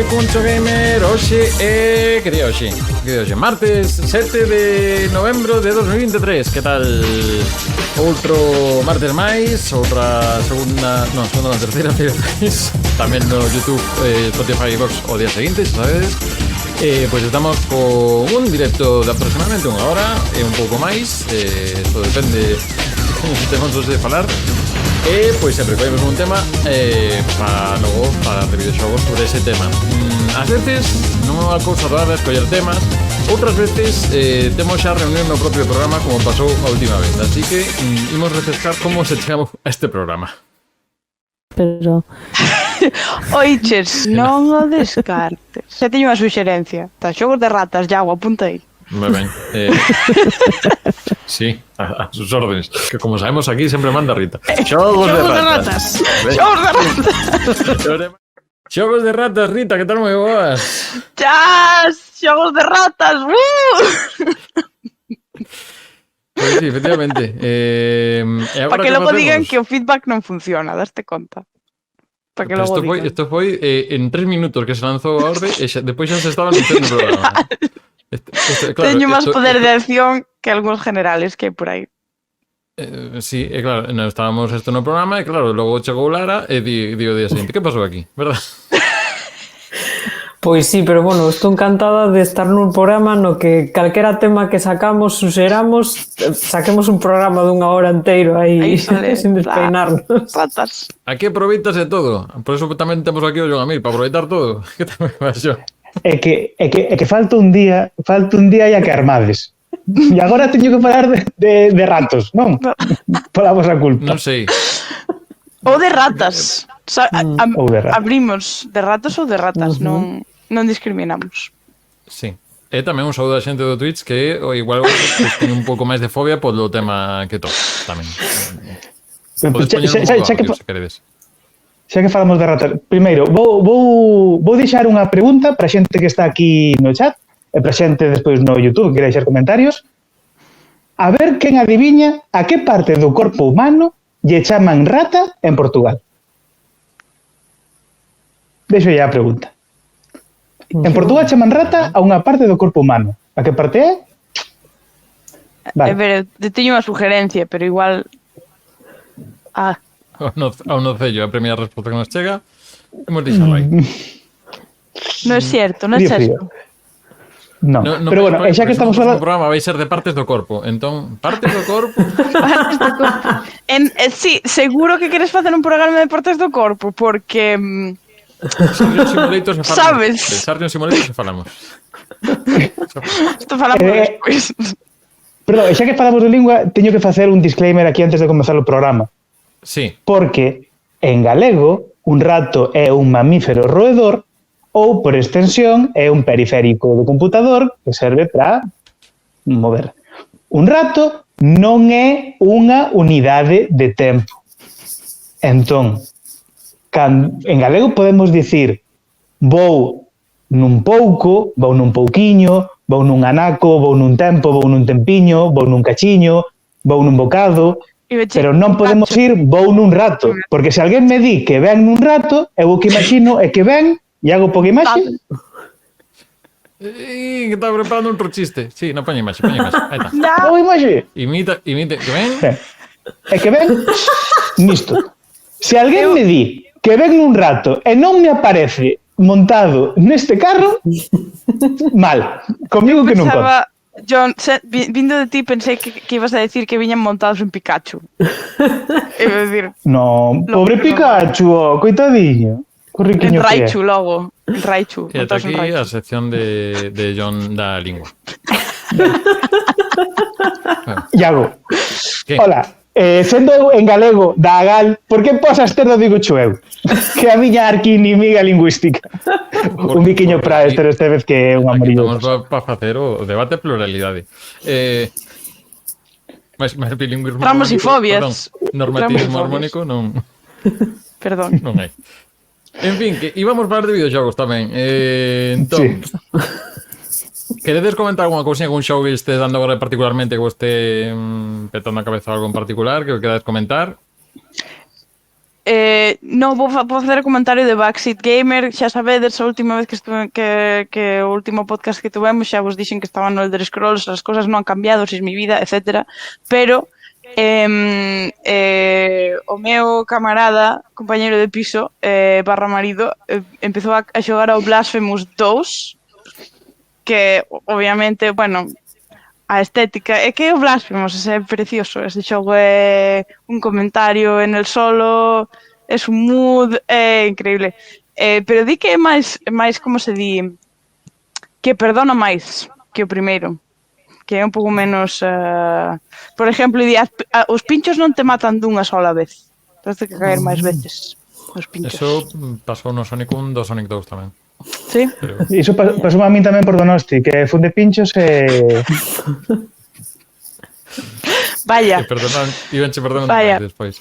Cuncho Gamer. Hoxe é... Que día hoxe? Martes 7 de novembro de 2023. Que tal? Outro martes máis. Outra segunda... Non, segunda na terceira máis. Tamén no YouTube, Spotify e Vox o día seguinte, xa sabedes. Pois estamos con un directo de aproximadamente unha hora e un pouco máis. Isto depende se temos de falar. Pois sempre collemos un tema para logo falar de videoxogos sobre ese tema. Ás veces non é unha cousa rara escoller temas, outras veces temos xa reunión no propio programa como pasou a última vez, así que imos refrescar como se chegamos a este programa. Pero... Oiches, non o descartes. Xa teño unha suxerencia. Tá, xogos de ratas, ya, apuntei. Moi ben. Sí, a sus órdenes. Que como sabemos aquí sempre manda Rita. Xogos de ratas. Xogos de ratas. Xogos de ratas, Rita, que tal moi boas? Chas, xogos de ratas. Pois sí, efectivamente. Para que logo digan que o feedback non funciona, daste conta. Para que logo digan. Isto foi en 3 minutos que se lanzou a orde e despois xa se estaba anunciando o programa. Claro, teño máis poder de acción que algúns generales que hai por aí. Sí, claro, non estábamos isto no programa e claro, logo chegou Lara e digo o día seguinte, que pasou aquí, verdad? Pois sí, pero bueno, estou encantada de estar nun programa no que calquera tema que sacamos, suxeramos, saquemos un programa dunha hora inteiro aí sin despeinarnos. Ratas. Aquí aproveitase todo, por eso tamén temos aquí o Jogamil, para aproveitar todo. Que tamén pasou? É que falta un día e a que armades. E agora teño que falar de ratos, non? Pola vosa culpa. Non sei. Ou de ratas. Abrimos de ratos ou de ratas, non discriminamos. Sí. E tamén un saúdo a xente do Twitch que igual ten un pouco máis de fobia polo tema que toca tamén. Podes poñer un pouco audio, se queredes. Xa que falamos de ratas, primeiro, vou deixar unha pregunta para xente que está aquí no chat e para xente despois no YouTube que quere deixar comentarios. A ver quen adiviña a que parte do corpo humano lle chaman rata en Portugal. Deixo ya a pregunta. En Portugal chaman rata a unha parte do corpo humano. A que parte é? Vale. Pero teño unha sugerencia, pero igual... Ao nocello, a primeira resposta que nos chega, hemos deixado aí. Non é certo, non é certo. No, pero bueno, xa que estamos falando... O programa vai ser de partes do corpo, entón, partes do corpo... Partes do corpo. Sí, seguro que queres facer un programa de partes do corpo, porque... Sargent Simulator se falamos. Sabes? Sargent Simulator se falamos. Isto falamos despois. Pero xa que falamos de lingua, teño que facer un disclaimer aquí antes de comenzar o programa. Sí. Porque en galego un rato é un mamífero roedor ou, por extensión, é un periférico do computador que serve para mover. Un rato non é unha unidade de tempo. Entón, en galego podemos dicir vou nun pouco, vou nun pouquiño, vou nun anaco, vou nun tempo, vou nun tempiño, vou nun cachiño, vou nun bocado... Pero non podemos ir vou nun rato, porque se alguén me di que ven nun rato, eu o que imagino é que ven e hago poca imaxe. Que está preparando outro chiste. Sí, non poña imaxe, Aí está. Poca imaxe. Imita, que ven? É que ven nisto. Se alguén me di que ven nun rato e non me aparece montado neste carro, mal. Comigo que non conta. John, vindo de ti pensei que ibas a decir que viñan montados en Pikachu. Iba a decir... No, pobre Pikachu, coitadiño. En Raichu, logo. En Raichu. E ata aquí a sección de John da lingua. Iago, ¿qué? Hola. Sendo en galego da Agal, por que posas ter do digo eu? Que a miña arquinimiga lingüística. Un biquiño para este vez que é un amarillo. Estamos para facer o debate de pluralidade. Máis bilingüismo Tramos e fobias. Normativismo armónico non... Perdón. Non hai. En fin, que íbamos falar de videoxogos tamén. Entón... Sí. Queredes comentar alguna cousinha con un show que este dando agora particularmente que este petando a cabeza algo en particular que queredes comentar? Non, vou facer o comentario de Backseat Gamer. Xa sabedes, a última vez que estuve que o último podcast que tuvemos xa vos dixen que estaba no Elder Scrolls, as cosas non han cambiado, si es mi vida, etc. Pero o meu camarada, compañeiro de piso, barra marido, empezou a xogar ao Blasphemous 2, que obviamente, bueno, a estética é que o Blasphemous é precioso, ese xogo é un comentario en el solo, é un mood, é increíble, pero di que é máis como se di, que perdona máis que o primeiro, que é un pouco menos, por exemplo, os pinchos non te matan dunha sola vez, tens que caer máis veces os pinchos. Eso pasou no Sonic 1 do Sonic 2 tamén. Sí. Iso pasou a min tamén por Donosti, que funde pinchos e... Vaya. Ibanche perdonando despois.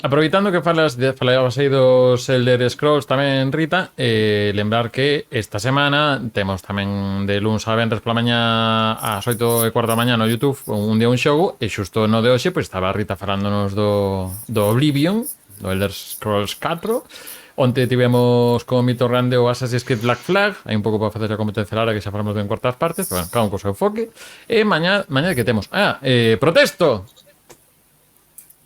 Aproveitando que falabas aí dos Elder Scrolls tamén, Rita, lembrar que esta semana temos tamén de luns a venres pola mañá ás 8:15 da mañá no YouTube un día un xogo, e xusto no de hoxe pois estaba Rita falándonos do Oblivion, do Elder Scrolls 4. Onte tivemos como mito grande o Assassin's Creed Black Flag, hai un pouco para facer a competencia lara que xa falamos en cuartas partes, pero bueno, cada un co seu foque. E mañá que temos? Protesto!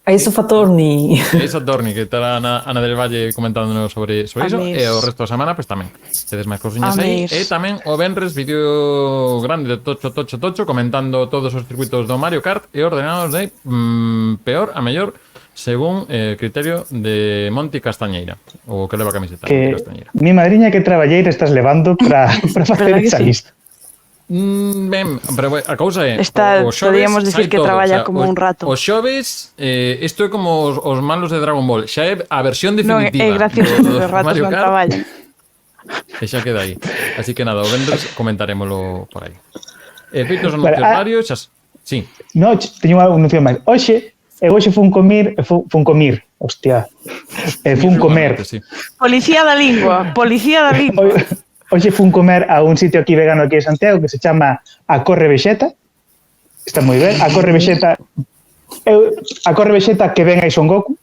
Ace of Attorney. Ace of Attorney, que estará Ana del Valle comentándonos sobre iso, e o resto da semana, pois tamén. Tedes máis cousiñas aí. E tamén o venres vídeo grande de Tocho comentando todos os circuitos do Mario Kart e ordenados de peor a mellor según criterio de Monti Castañeira, o que leva a camiseta que Monti Castañeira. Mi madriña que traballeira estás levando para facer esa lista. Ben, pero a cousa é podríamos dicir que traballa como un rato. Os xoves, isto é como os malos de Dragon Ball, xa é a versión definitiva. Non, é gracioso, os ratos non traballan. E xa queda aí. Así que nada, o vendres comentaremoslo por aí. Feitos anuncios varios, xa... Sí. No, teño unha anuncio máis. Hoxe fun comer. Sí. Policía da lingua. Hoxe fun comer a un sitio aquí vegano aquí de Santiago que se chama A Corre Vexeta. Está moi ben. A Corre Vexeta que ven aí Son Goku.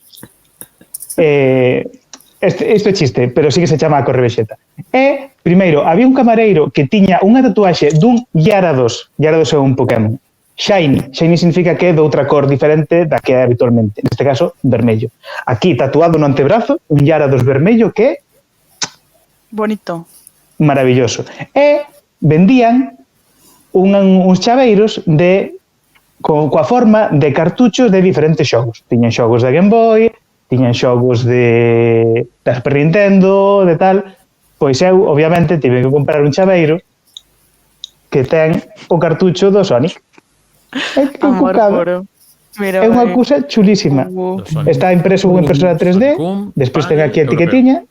Isto é chiste, pero sí que se chama A Corre Vexeta. E, primeiro, había un camareiro que tiña unha tatuaxe dun Gyarados. Gyarados é un Pokémon. Shiny significa que é de outra cor diferente da que é habitualmente, neste caso, vermello. Aquí, tatuado no antebrazo, un Gyarados vermello que é bonito, maravilloso. E vendían uns chaveiros coa forma de cartuchos de diferentes xogos. Tiñan xogos de Game Boy, tiñan xogos de Super Nintendo, de tal. Pois eu, obviamente, tive que comprar un chaveiro que ten o cartucho do Sonic. É unha cousa chulísima. Está impreso unha impresora 3D, despois ten aquí a etiquetiña.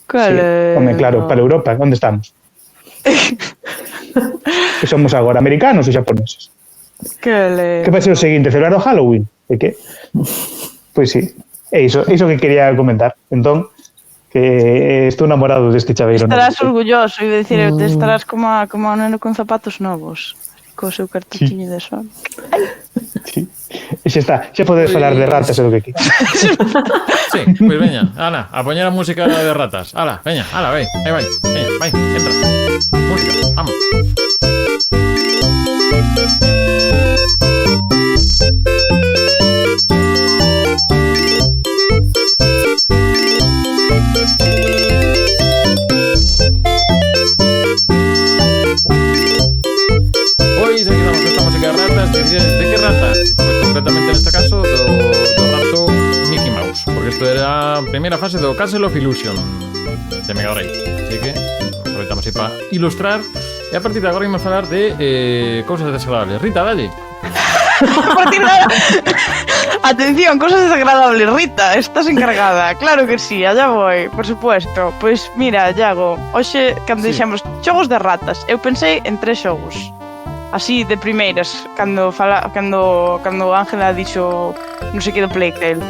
Claro, para Europa, onde estamos? Que somos agora americanos ou japoneses? Que vai ser o seguinte, celebrar o Halloween? E que? Pois sí, é iso que quería comentar. Entón, que estou namorado deste chaveiro. Estarás orgulloso, e dicir, estarás como un neno con zapatos novos. Co seu cartuchiño de sol. Sí. E xa está, xa podes falar de ratas e do que quieras. Sí, pois veña, ala, a poñer a música de ratas. Ala, veña, ala, vai, veña, vai, entra. Música, vamos. ¿De qué rata? Pues concretamente en este caso do rato Mickey Mouse, porque isto era a primeira fase do Castle of Illusion de Mega Drive, así que aproveitamos aí para ilustrar e a partir de agora vamos a falar de cousas desagradables. Rita, dale. A partir de agora... Atención, cosas desagradables, Rita, estás encargada. Claro que sí, allá voy, por supuesto. Pois mira, Iago, hoxe cando dixemos xogos de ratas, eu pensei en 3 xogos. Así de primeiras, cando Ángela dixo non sei que do Plague Tale.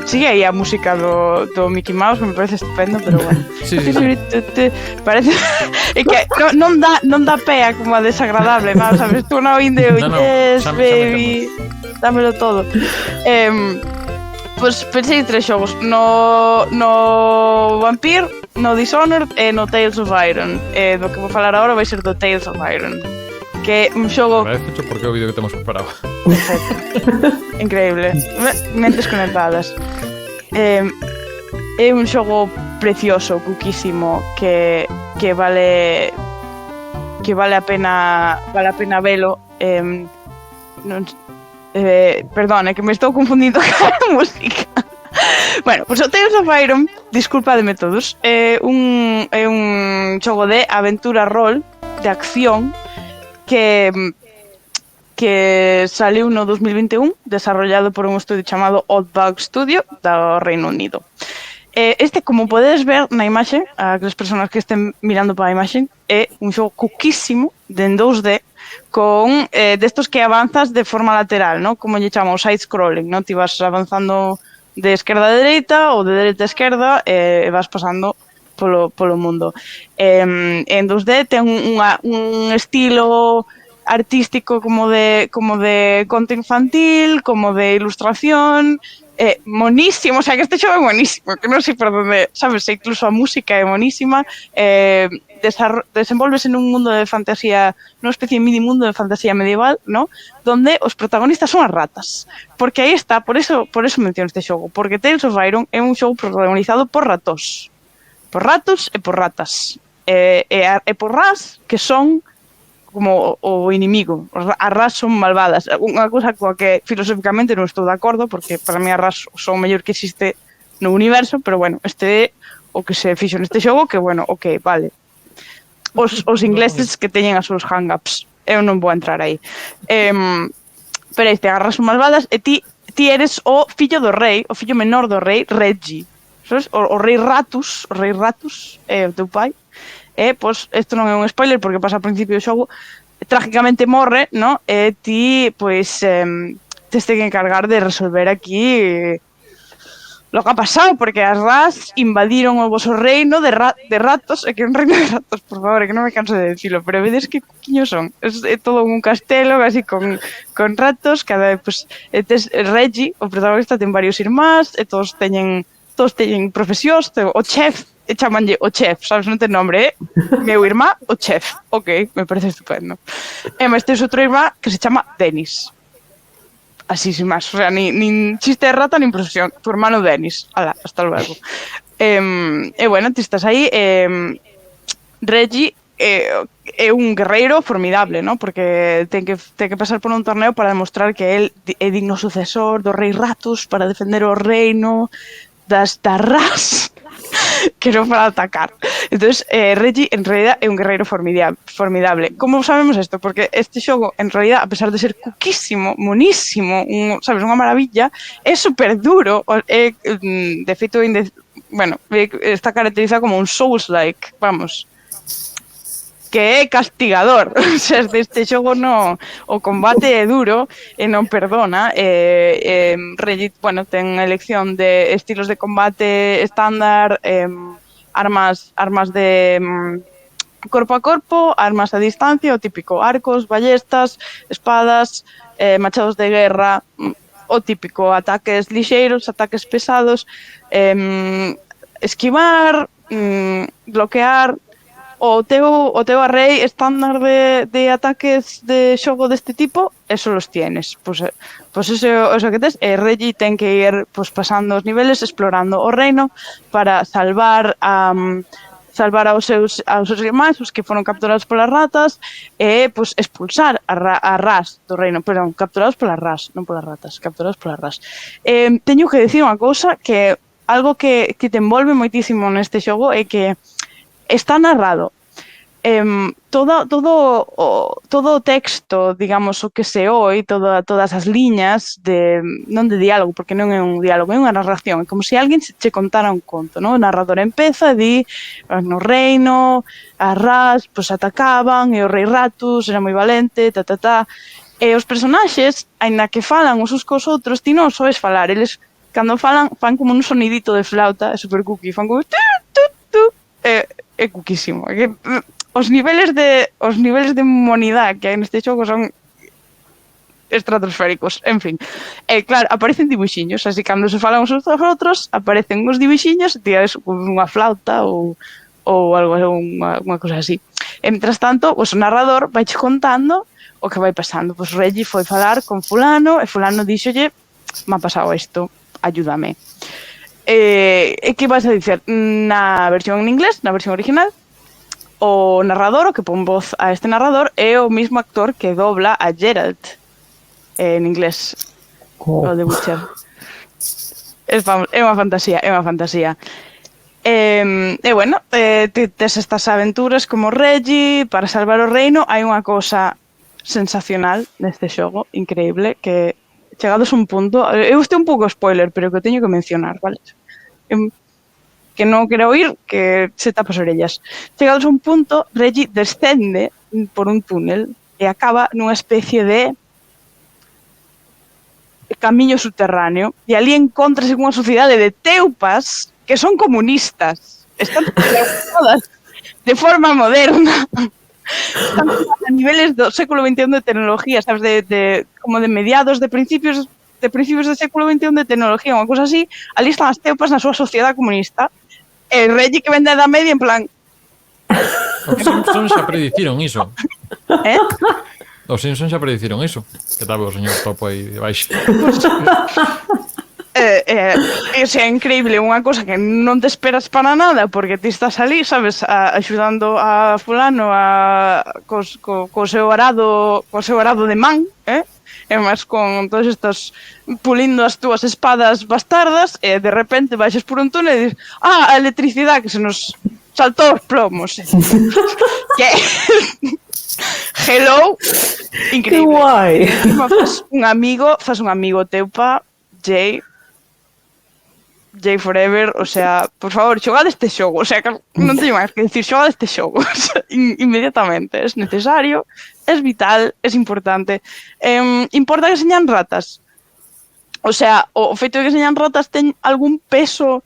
Sigue aí a música do Mickey Mouse, me parece estupendo, pero bueno. Sí. Parece é que non dá pea como a desagradable, ¿no? Sabes, tú non oíndo, yes, baby, dámelo todo. Pois pensei 3 xogos, no Vampire, no Dishonored e no Tales of Iron. Do que vou falar agora vai ser do Tales of Iron, que é un xogo... Agradececho porque é o vídeo que temos preparado. Increíble, mentes conectadas. É un xogo precioso, cuquísimo, que vale a pena velo. Perdón, é que me estou confundindo con a música. Bueno, pois o Tales of Iron, disculpademe todos, é un xogo de aventura rol, de acción, que saliu no 2021, desarrollado por un estudio chamado Oddbug Studio do Reino Unido. Este, como podedes ver na imaxe, as persoas que estén mirando para a imaxe, é un xogo cuquísimo de en 2D con destos que avanzas de forma lateral, ¿no? Como lle chamamos side-scrolling, ¿no? Ti vas avanzando de esquerda a dereita ou de dereita a esquerda e vas pasando polo mundo. En 2D ten un estilo artístico como de conto infantil, como de ilustración, monísimo, o sea que este xogo é monísimo, que non sei por onde, sabes, incluso a música é monísima, desenvolves en un mundo de fantasía, nunha especie de mini mundo de fantasía medieval, ¿no? Donde os protagonistas son as ratas, porque aí está, por eso menciono este xogo, porque Tales of Iron é un xogo protagonizado por ratos e por ratas, e por ras que son como o inimigo. As ras son malvadas. Unha cousa coa que filosóficamente non estou de acordo, porque para mí as ras son o mellor que existe no universo, pero bueno, este é o que se fixo neste xogo, que bueno, ok, vale. Os ingleses que teñen as súas hang-ups. Eu non vou entrar aí. Pero este, as ras son malvadas e ti eres o fillo do rei, o fillo menor do rei, Reggie. Sabes? O rei Ratus é o teu pai. Pois, isto non é un spoiler porque pasa ao principio do xogo, trágicamente morre, no? E ti, pois, tes que encargar de resolver aquí lo que ha pasado, porque as ras invadiron o voso reino de ratos, é que é un reino de ratos, por favor, é que non me canso de decirlo, pero vedes que cuquiños son, é todo un castelo, así, con ratos, cada vez, pois, tes Reggie, o protagonista, ten varios irmáns, e todos teñen profesións, o chef, e chamanlle o chef, sabes, non ten nombre, meu irmá, o chef, ok, me parece estupendo. E máis tes outro irmá que se chama Dennis, así sin máis, o sea, nin chiste de rata, nin profesión, tu hermano Dennis, ala, hasta luego. E bueno, ti estás aí, Reggie é un guerreiro formidable, ¿no? Porque ten que pasar por un torneo para demostrar que él é digno sucesor do rei Ratus para defender o reino das ras que non para atacar. Entonces, Reggie en realidad é un guerreiro formidable. Como sabemos isto? Porque este xogo, en realidad, a pesar de ser cuquísimo, monísimo, sabes, unha maravilla, é super duro, de feito, bueno, está caracterizado como un Souls-like, vamos, que é castigador. O sea, deste xogo o combate é duro e non perdona. Reggie, bueno, ten elección de estilos de combate estándar, armas de corpo a corpo, armas a distancia, o típico arcos, ballestas, espadas, machados de guerra, o típico ataques lixeiros, ataques pesados, esquivar, bloquear. O teu array estándar de ataques de xogo deste tipo, eso los tienes. Pois eso que tes, Reggie ten que ir pasando os niveles, explorando o reino para salvar aos seus irmáns, os que foron capturados polas ratas, e expulsar a ras do reino, perdón, capturados polas ras, non polas ratas, capturados polas ras. Teño que dicir unha cousa, que algo que te envolve moitísimo neste xogo é que está narrado. Todo o texto, digamos, o que se oi, todas as liñas non de diálogo, porque non é un diálogo, é unha narración, é como se alguén che contara un conto, non? O narrador empeza, di, no reino, as ras, atacaban, e o rei Ratus era moi valente, e os personaxes, aínda que falan uns cos outros, ti non soes falar, eles, cando falan, fan como un sonidito de flauta, é super cookie, fan como é cuquísimo. Os niveles de monidade que hai neste xogo son estratosféricos, en fin. Claro, aparecen dibuxiños, así cando se falan uns aos outros, aparecen uns dibuxiños e tiras unha flauta ou algo, unha cosa así. E, mientras tanto, pues, o narrador vai che contando o que vai pasando. Pues Reggie foi falar con fulano e fulano díxolle, me ha pasado isto, ayúdame. E que vas a dicer? Na versión en inglés, na versión original, o narrador, o que pon voz a este narrador, é o mismo actor que dobla a Geralt en inglés, o de Witcher. É unha fantasía, é unha fantasía. E bueno, tes estas aventuras como Reggie para salvar o reino. Hai unha cosa sensacional neste xogo, increíble, que chegados a un punto, eu estou un pouco spoiler, pero que teño que mencionar, vale? Que non quero oír, que se tapa as orellas. Chegados a un punto, Reggie descende por un túnel e acaba nunha especie de camiño subterráneo, e ali encontrase unha sociedade de teupas que son comunistas. Están todas de forma moderna. Están a niveles do século XXI de tecnología, sabes, como de mediados, de principios do século XXI de tecnología, unha cosa así. Ali están as teupas na súa sociedade comunista. E Reggie que vende da media en plan... Os Simpsons xa prediciron iso. Os Simpsons xa prediciron iso. Que tal o señor Topo aí de baixo? É increíble, unha cosa que non te esperas para nada, porque ti estás ali, sabes, axudando a fulano co seu arado de man, e máis con todos estos pulindo as túas espadas bastardas, e de repente baixas por un túnel e dices, a electricidade que se nos saltou os plomos. Que hello, increíble. Que guai. Fas un amigo teupa, Jay Forever, o sea, por favor, xogad este xogo, o sea, non teño máis que decir, xogad este xogo, o sea, inmediatamente, é necesario, é vital, é importante. Importa que señan ratas, o sea, o feito de que señan ratas ten algún peso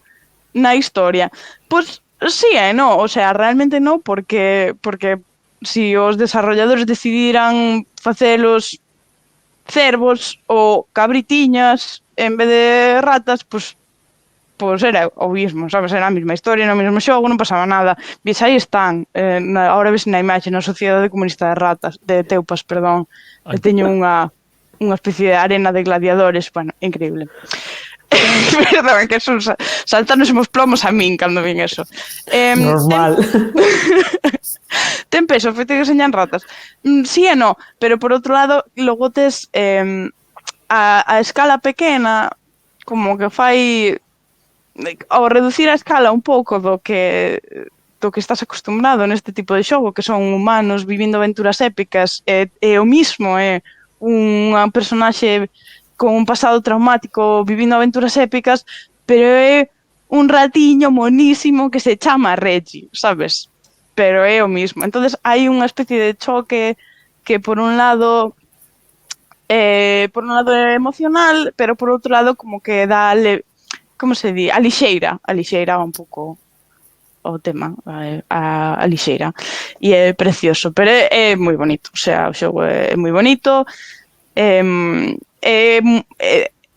na historia. Pois sí e no, o sea, realmente no, porque si os desarrolladores decidiran facelos cervos ou cabritiñas en vez de ratas, pois era o mismo, sabes? Era a mesma historia, no mesmo xogo, non pasaba nada. Ves, aí están, ahora ves na imaxe, na Sociedade Comunista de Teupas, perdón, que teño unha especie de arena de gladiadores, bueno, increíble. Perdón, que son saltándose os plomos a min cando vin eso. Normal. Ten peso, feito que señan ratas. Sí e no, pero por outro lado, logo tes a escala pequena, como que fai... ao reducir a escala un pouco do que estás acostumbrado neste tipo de xogo, que son humanos vivindo aventuras épicas, e o mismo é unha personaxe con un pasado traumático vivindo aventuras épicas, pero é un ratiño monísimo que se chama Reggie, sabes? Pero é o mismo. Entonces hai unha especie de choque que por un lado é emocional, pero por outro lado como que dá como se di? Alixeira un pouco o tema, alixeira. E é precioso, pero é moi bonito. O sea, o xogo é moi bonito. É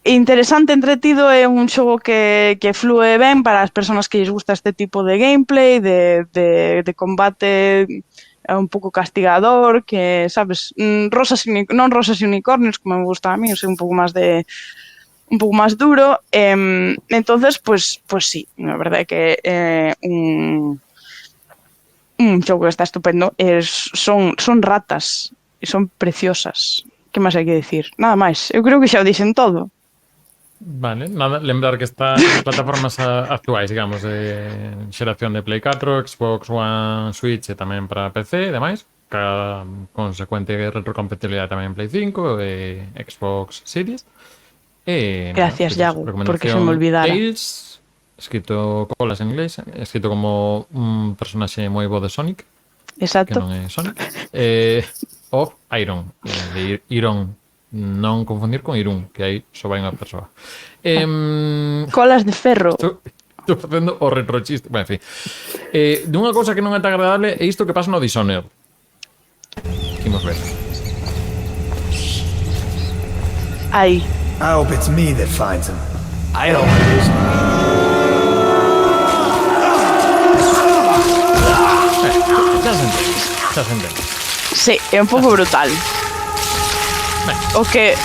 interesante, entretido, é un xogo que flúe ben para as persoas que lles gusta este tipo de gameplay, de combate un pouco castigador, que, sabes, non rosas e unicornios, como me gusta a mí, o sea, un pouco máis duro. Entonces, pues sí, a verdade é que un xogo que está estupendo. Son ratas e son preciosas. Que máis hai que decir? Nada máis. Eu creo que xa o dixen todo. Vale, nada, lembrar que está en plataformas actuais, digamos, de xeración de Play 4, Xbox One, Switch e tamén para PC e demais. Cada consecuente retrocompatibilidade tamén en Play 5 e Xbox Series. Gracias, Yago, porque se me olvidara. Tails, escrito colas en inglés, escrito como un personaxe moi bo de Sonic. Exacto. Que non é Sonic. Of Iron, de Iron, non confundir con Irún, que aí só vai unha persoa. Colas de ferro. Estou facendo o retrochiste. Bueno, en fin. Dunha cousa que non é tan agradable é isto que pasa no Dishonored. Imos ver. Aí. I hope it's me that finds him. I don't want to lose him. Xa se entende. Sí, é un pouco brutal. O que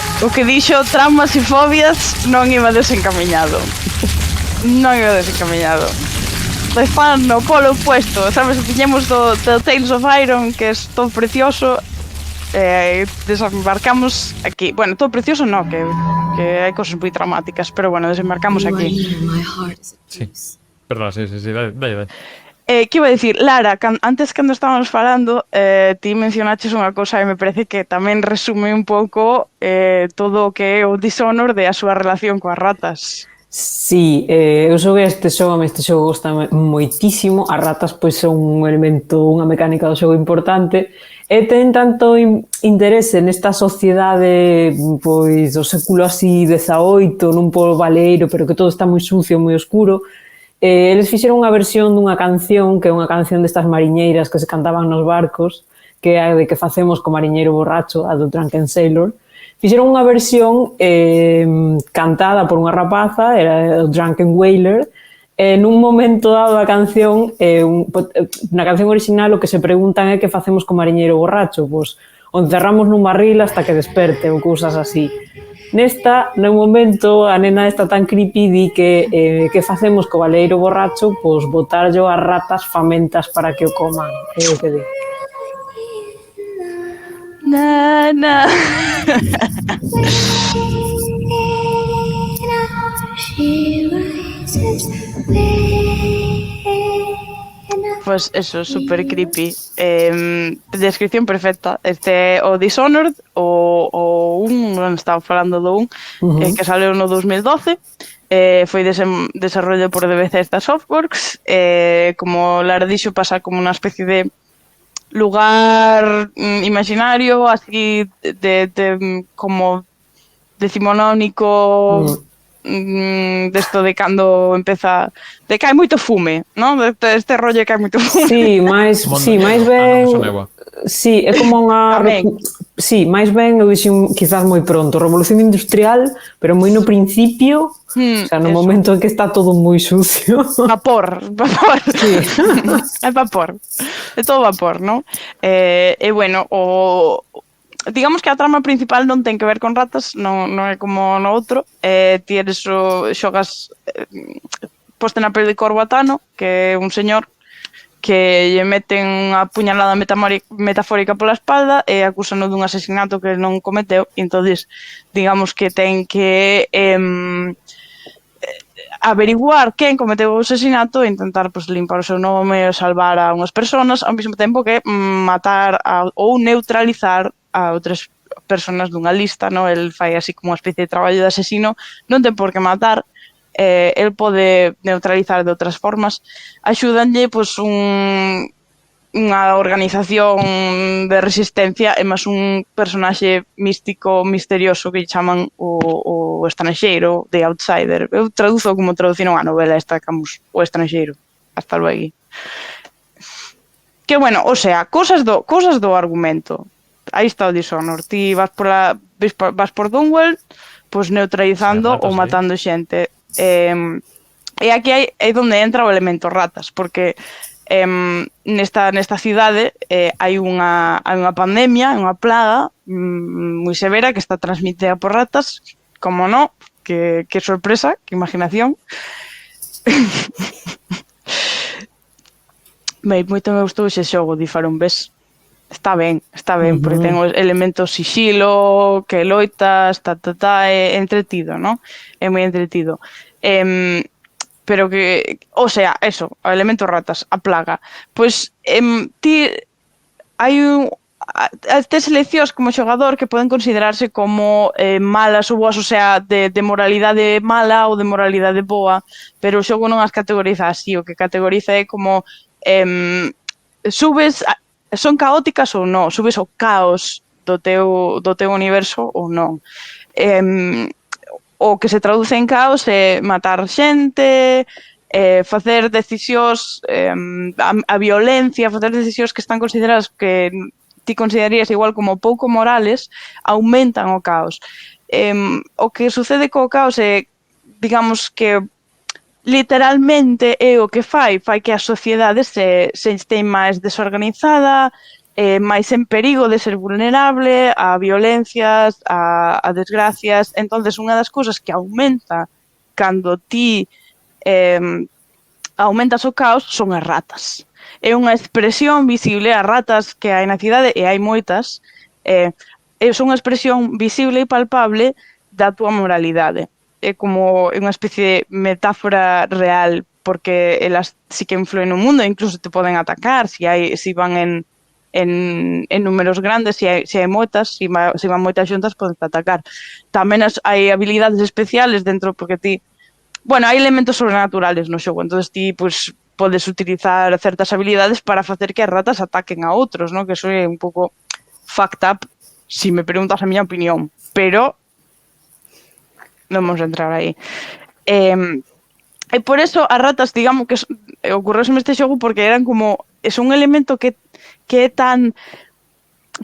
dixo traumas e fobias non iba desencamiñado. Non iba desencamiñado. Fan no polo opuesto, sabes, tiñemos do Tales of Iron, que é todo precioso, desembarcamos aquí. Bueno, todo precioso no, que hai cosas moi traumáticas, pero bueno, desembarcamos aquí. Sí. Perdón, sí, dai. Que iba a dicir, Lara, antes cando estábamos falando, ti mencionaches unha cosa e me parece que tamén resume un pouco todo o que é o Dishonored e a súa relación coas ratas. Sí, eu xoguei este xogo gusta moitísimo. As ratas pois son un elemento, unha mecánica do xogo importante e ten tanto interese nesta sociedade pois do século así 18 nun polo baleiro, pero que todo está moi sucio, moi oscuro. Eles fixeron unha versión dunha canción, que é unha canción destas mariñeiras que se cantaban nos barcos, que é a de que facemos co mariñeiro borracho, a do Drunken Sailor. Fixeron unha versión cantada por unha rapaza, era o Drunken Whaler, e nun momento dado da canción, na canción original o que se preguntan é que facemos co mariñeiro borracho, pois o encerramos nun barril hasta que desperte ou cousas así. Nesta, no momento, a nena está tan creepy di que facemos co baleiro borracho, pois botarllo as ratas famentas para que o coman, é o que di. Na. Pues eso, super creepy. Descripción perfecta. Este o Dishonored, o un, non estaba falando do un, que saleu no 2012. Foi desarrollo por Bethesda Softworks. Como Lara dixo, pasa como unha especie de lugar imaginario, así de como decimonónico, desto de cando empeza, de que hai moito fume, non? Este rollo que hai moito fume. Sí, máis ben. Sí, é como unha sí, máis ben eu dixen quizás moi pronto, revolución industrial, pero moi no principio, o sea, no eso. Momento en que está todo moi sucio. Vapor. Sí. É vapor. É todo vapor, non? E bueno, digamos que a trama principal non ten que ver con ratas, non é como no outro. Ti eres xogas poste na pel de Corbatano, que é un señor que lle meten unha puñalada metafórica pola espalda e acúsano dun asesinato que non cometeu, e entonces digamos que ten que averiguar quen cometeu o asesinato e intentar pues, limpar o seu nome e salvar a unhas persoas, ao mesmo tempo que matar ou neutralizar a outras persoas dunha lista, no? El fai así como unha especie de traballo de asesino, non ten por que matar, el pode neutralizar de outras formas. Axúdanlle pois, unha organización de resistencia e máis un personaxe místico, misterioso que chaman o estranxeiro, The Outsider. Eu traduzo como traduciron a novela esta, Camus, o estranxeiro. Hasta luego. Que bueno, o sea, cosas do argumento. Aí está o Dishonored. Ti vas por Dunwell, pois neutralizando ou matando xente. E aquí é onde entra o elemento ratas, porque nesta cidade hai unha pandemia, unha plaga moi severa que está transmitida por ratas, como non, que sorpresa, que imaginación. Moito me gustou ese xogo de Farun, ves? Está ben, porque ten os elementos sigilo, que loitas, é entretido, non? É moi entretido. Pero que, o sea, eso, o elemento ratas, a plaga. Pois, ti, hai tes seleccións como xogador que poden considerarse como malas ou boas, o sea, de moralidade mala ou de moralidade boa, pero o xogo non as categoriza así, o que categoriza é como subes, son caóticas ou non, subes o caos do teu universo ou non. O que se traduce en caos é matar xente, facer decisións, a violencia, facer decisións que están consideradas que ti considerarías igual como pouco morales, aumentan o caos. o que sucede co caos é, digamos que literalmente é o que fai que a sociedade se este máis desorganizada, máis en perigo de ser vulnerable a violencias, a desgracias. Entonces, unha das cousas que aumenta cando ti aumentas o caos son as ratas. É unha expresión visible, as ratas que hai na cidade, e hai moitas, son unha expresión visible e palpable da túa moralidade. É como unha especie de metáfora real, porque elas sí que influen no mundo, incluso te poden atacar se van en números grandes, se hai moitas, se van moitas xuntas, poden atacar. Tamén hai habilidades especiales dentro, porque ti, bueno, hai elementos sobrenaturales no xogo, entonces ti, pues, podes utilizar certas habilidades para facer que as ratas ataquen a outros, ¿no? Que eso é un pouco fucked up, si me preguntas a miña opinión, pero non vamos a entrar aí. E por eso as ratas, digamos que ocorreuseme este xogo porque eran como, é un elemento que é tan,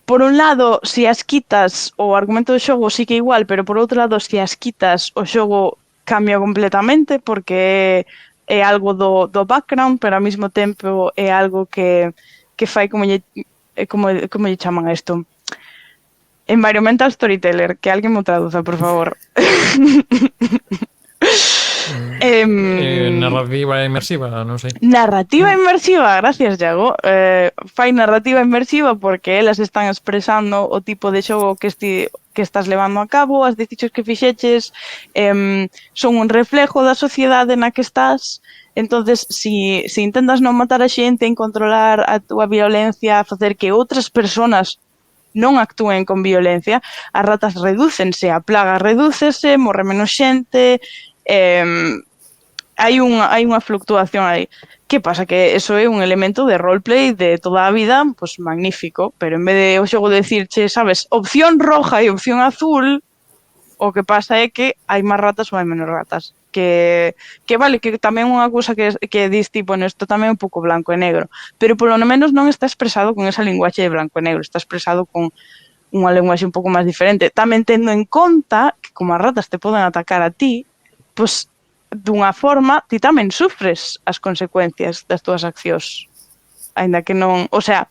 por un lado, se as quitas o argumento do xogo sí que é igual, pero por outro lado, se as quitas o xogo cambia completamente, porque é algo do background, pero ao mesmo tempo é algo que fai como lle chaman a isto? Environmental storyteller, que alguén me traduza, por favor. Narrativa inmersiva, non sei. Narrativa inmersiva, gracias, Iago. Fai narrativa inmersiva porque elas están expresando o tipo de xogo que estás levando a cabo, as decisións que fixeches, son un reflejo da sociedade na que estás. Entonces, si intentas non matar a xente, en controlar a túa violencia, facer que outras persoas non actúen con violencia, as ratas redúcense, a plaga redúcese, morre menos xente, hai unha fluctuación aí. Que pasa? Que eso é un elemento de roleplay de toda a vida, pues magnífico, pero en vez de o xogo decirche, sabes, opción roja e opción azul, o que pasa é que hai máis ratas ou hai menos ratas. Que vale, que tamén unha cousa que dis tipo, isto tamén é un pouco blanco e negro, pero polo menos non está expresado con esa linguaxe de blanco e negro, está expresado con unha linguaxe un pouco máis diferente. Tamén tendo en conta que como as ratas te poden atacar a ti, pois dunha forma ti tamén sufres as consecuencias das túas accións. Aínda que non, o sea,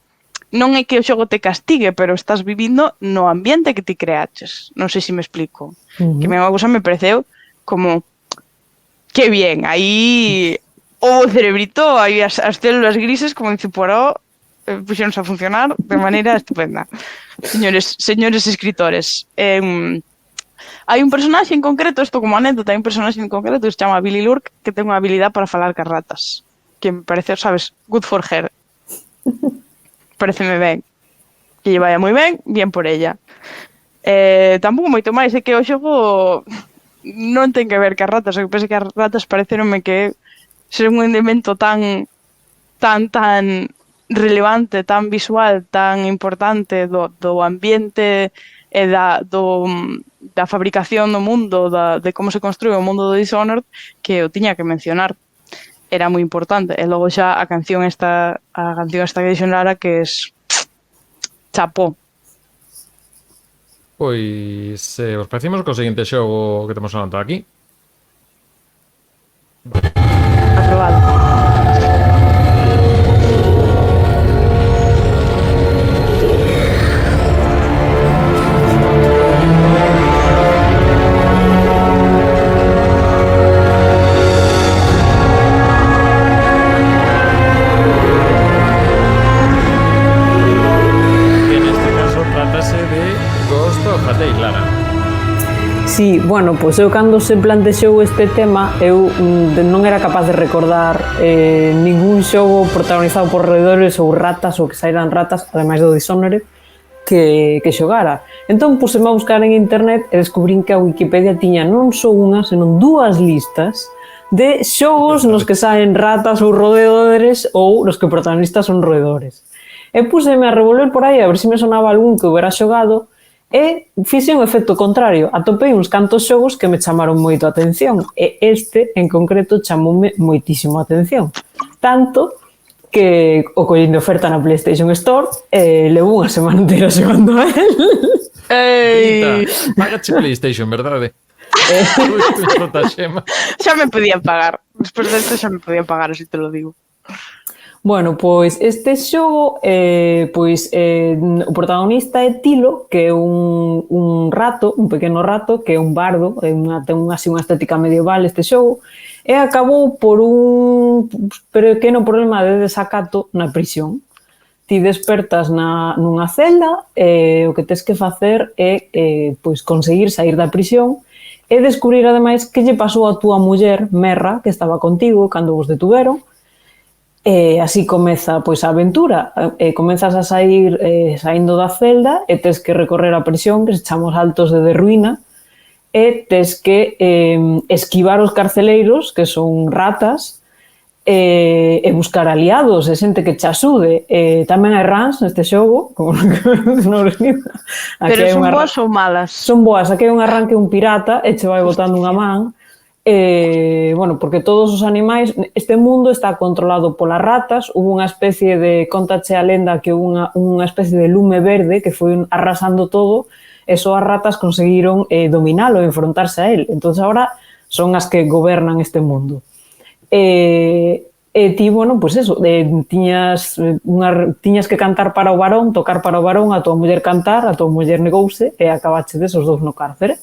non é que o xogo te castigue, pero estás vivindo no ambiente que ti creaches. Non sei se me explico. Que unha cousa me pareceu como que bien, aí o cerebrito, aí as células grises, como dice Poirot, puxéronse a funcionar de maneira estupenda. Señores escritores, hai un personaxe en concreto, isto como anécdota, hai un personaxe en concreto que se chama Billy Lurk, que ten unha habilidade para falar cas ratas, que me parece, sabes, good for her. Pareceme ben. Que lle vaya moi ben, bien por ella. Tampouco moito máis, é que o xogo non ten que ver cas ratas, o que penso que as ratas pareceronme que ser un elemento tan relevante, tan visual, tan importante do ambiente e da fabricación do mundo, de como se construe o mundo do Dishonored, que o tiña que mencionar. Era moi importante. E logo xa a canción esta que dixonara, que es chapó. Pois, os parecimos co seguinte xogo que temos anotado aquí. Aprobado. Sí, bueno, pois eu cando se plantexou este tema eu non era capaz de recordar ningún xogo protagonizado por roedores ou ratas ou que saíran ratas, ademais do Dishonored, que xogara. Entón puseme a buscar en internet e descubrín que a Wikipedia tiña non só unha, senón dúas listas de xogos nos que saen ratas ou roedores ou nos que o protagonistas son roedores. E puseme a revolver por aí a ver se me sonaba algún que houbera xogado. E fixe un efecto contrario, atopei uns cantos xogos que me chamaron moito a atención e este, en concreto, chamoume moitísimo a atención. Tanto que o collín de oferta na PlayStation Store e levo unha semana inteira xogando a él. Ei, Págache PlayStation, verdade? Xema. xa me podían pagar. Despois desto xa me podían pagar, así te lo digo. Bueno, pois este xogo, o protagonista é Tilo, que é un rato, un pequeno rato, que é un bardo, ten así unha estética medieval este xogo, e acabou por un pequeno problema de desacato na prisión. Ti despertas nunha celda e o que tes que facer é pois conseguir sair da prisión e descubrir ademais que lle pasou a túa muller, Merra, que estaba contigo cando vos detuveron. E así comeza pois a aventura. Comezas a sair saindo da celda e tes que recorrer a prisión que se chama os Altos de Derruína e tes que esquivar os carceleiros, que son ratas, e buscar aliados e xente que che axude. Tamén hai runs neste xogo, como non Pero son boas ou malas? Son boas, aquí hai un arranque un pirata e che vai botando unha man. Bueno, porque todos os animais, este mundo está controlado polas ratas, hubo unha especie de, contache a lenda que unha especie de lume verde que foi arrasando todo, e só as ratas conseguiron dominalo, enfrontarse a él. Entón, agora son as que gobernan este mundo. E ti, bueno, pois eso, tiñas que cantar para o varón, tocar para o varón, a tua muller cantar, a tua muller negouse, e acabache desos dous no cárcere.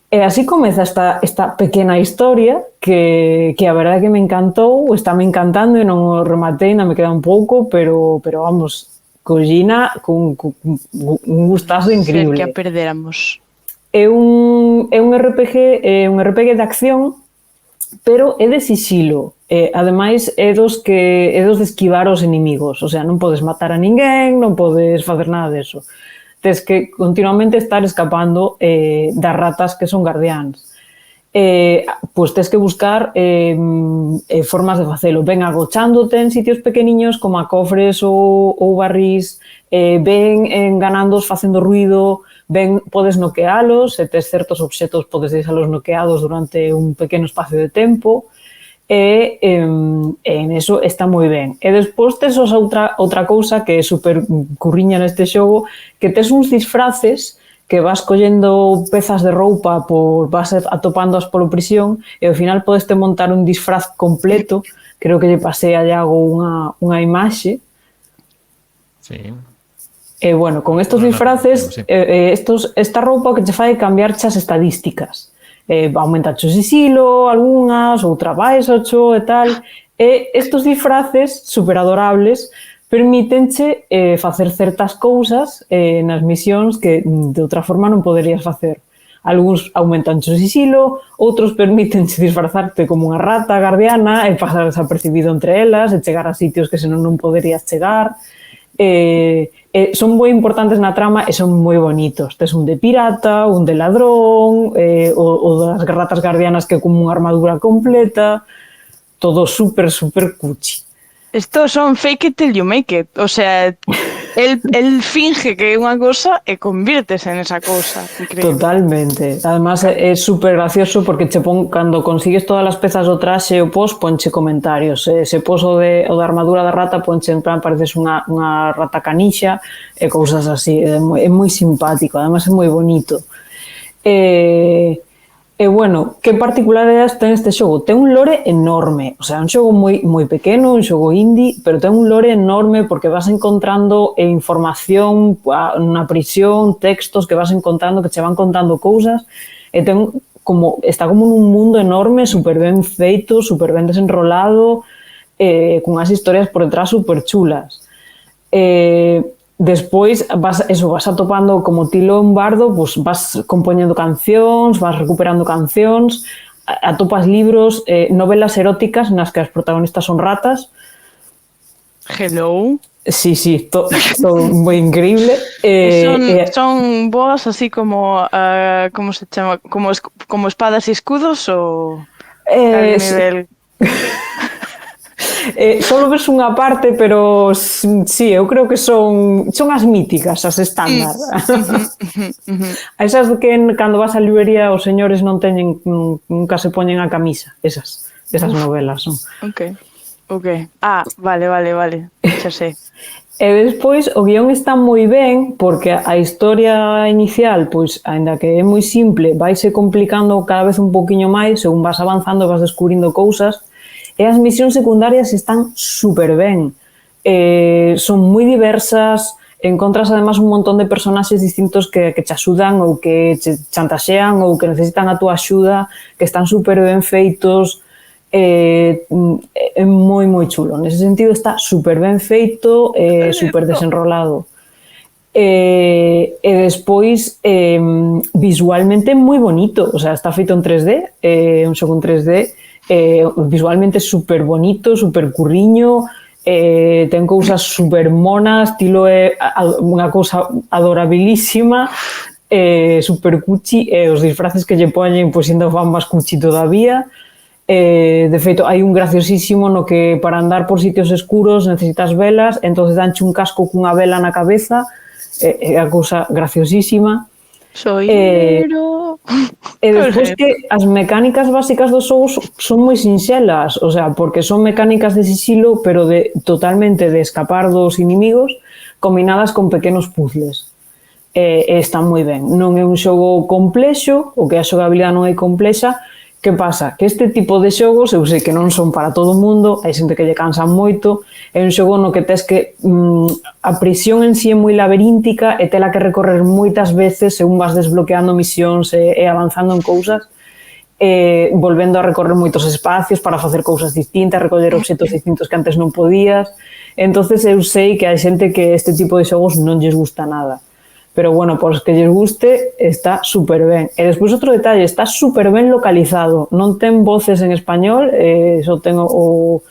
E así comeza esta pequena historia que a verdade que me encantou, estáme encantando e non o rematei, non me queda un pouco, pero vamos, collina con un gustazo increíble. Ser que a perderamos. É un RPG de acción, pero é de sigilo. Ademais, é dos de esquivar os inimigos, o sea, non podes matar a ninguén, non podes facer nada deso. Tes que continuamente estar escapando das ratas que son guardiáns. Pois tes que buscar formas de facelo. Ben agochándote en sitios pequeniños como a cofres ou barrís, ben enganándoos facendo ruido, ben podes noquealos, se tes certos obxetos podes deixalos noqueados durante un pequeno espacio de tempo, e en eso está moi ben. E despois tes outra cousa que é super curriña neste xogo, que tes uns disfraces que vas collendo pezas de roupa, vas atopándoas polo prisión, e ao final podes te montar un disfraz completo. Creo que lle pasei a Iago unha imaxe. Sí. E bueno, con estos disfraces, esta roupa que che fai cambiarche as estadísticas. Aumentacho o sisilo, algunhas, outra baixacho e tal. E estos disfraces super adorables permítenche facer certas cousas nas misións que de outra forma non poderías facer. Algúns aumentan o sisilo, outros permítenche disfrazarte como unha rata guardiana e pasar desapercibido entre elas e chegar a sitios que senón non poderías chegar. Son moi importantes na trama e son moi bonitos. Tes un de pirata, un de ladrón, o das ratas guardianas que é como unha armadura completa, todo super, super cuchi. Estos son fake it till you make it. O sea, el finge que é unha cousa e convírtese en esa cousa. Increíble. Totalmente. Además, é super gracioso porque che pon, cando consigues todas as pezas do traxe o pos, ponche comentarios. Se pos o da armadura da rata, ponche en plan, pareces unha rata canixa e cousas así. É moi simpático, además é moi bonito. E bueno, que particularidades ten este xogo? Ten un lore enorme, o sea, un xogo moi pequeno, un xogo indie, pero ten un lore enorme porque vas encontrando información na prisión, textos que vas encontrando, que che van contando cousas, e está como nun mundo enorme, super ben feito, super ben desenrolado, con as historias por detrás super chulas. Despois vas atopando como Tilo un bardo, pues vas compoñendo cancións, vas recuperando cancións, atopas libros, novelas eróticas nas que as protagonistas son ratas. Hello. Sí, todo moi increíble. Son boas así como como se chama, como espadas e escudos ou nivel. Solo ves unha parte, pero sí, eu creo que son as míticas, as estándar. Esas que cando vas á librería os señores non teñen, nunca se poñen a camisa, esas novelas son. Ok. Vale, xa sei. E despois o guión está moi ben porque a historia inicial, pois, aínda que é moi simple, vaise complicando cada vez un poquinho máis según vas avanzando, vas descubrindo cousas, e as misións secundarias están super ben. Son moi diversas, encontras además un montón de personaxes distintos que te axudan ou que te chantaxean ou que necesitan a túa axuda, que están super ben feitos. É moi moi chulo, nese sentido está super ben feito, super desenrolado, e despois visualmente moi bonito, o sea, está feito en 3D, un xogo en 3D, visualmente super bonito, super curriño, ten cousas super monas, estilo é unha cousa adorabilísima, super cuchi, e os disfraces que lle poñen pois ainda fan máis cuchi todavía. De feito, hai un graciosísimo no que para andar por sitios escuros necesitas velas, entonces danche un casco cunha vela na cabeza, é a cousa graciosísima. Soillero. E despois que as mecánicas básicas dos xogos son moi sinxelas, o sea, porque son mecánicas de sisilo, pero totalmente de escapar dos inimigos, combinadas con pequenos puzzles. Está moi ben. Non é un xogo complexo, o que a xogabilidade non é complexa. Que pasa? Que este tipo de xogos, eu sei que non son para todo o mundo, hai xente que lle cansan moito, é un xogo no que tes que a prisión en si é moi laberíntica e tela que recorrer moitas veces según vas desbloqueando misións e avanzando en cousas, volvendo a recorrer moitos espacios para facer cousas distintas, recoller obxetos distintos que antes non podías. Entonces eu sei que hai xente que este tipo de xogos non lles gusta nada. Pero bueno, por os que lles guste, está super ben. E despois outro detalle, está super ben localizado. Non ten voces en español, só ten o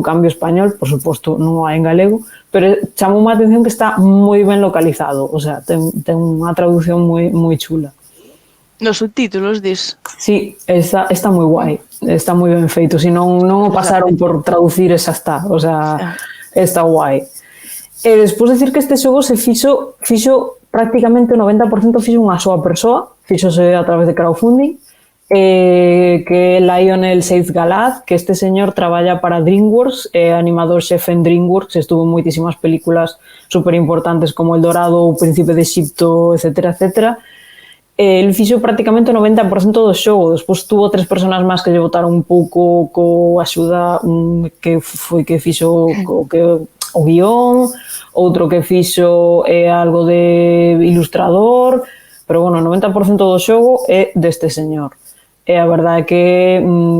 cambio español, por suposto non hai en galego, pero chamou má atención que está moi ben localizado. O sea, ten unha traducción moi chula. Nos subtítulos, dis? Sí, está moi guai. Está moi ben feito. Si non o pasaron por traducir esa está. O sea, está guai. E despois decir que este xogo se fixo prácticamente o 90% fixo unha soa persoa, fixose a través de crowdfunding, que é Lionel Seiz Galaz, que este señor traballa para DreamWorks, é animador xefe en DreamWorks, estuvo en moitísimas películas super importantes como El Dorado, O Príncipe de Egipto, etcétera, etcétera. El fixo prácticamente o 90% do xogo, despois tuvo 3 personas máis que lle botaron un pouco co axuda, que foi que fixo o guión, outro que fixo algo de ilustrador, pero bueno, o 90% do xogo é deste señor. E a verdade é que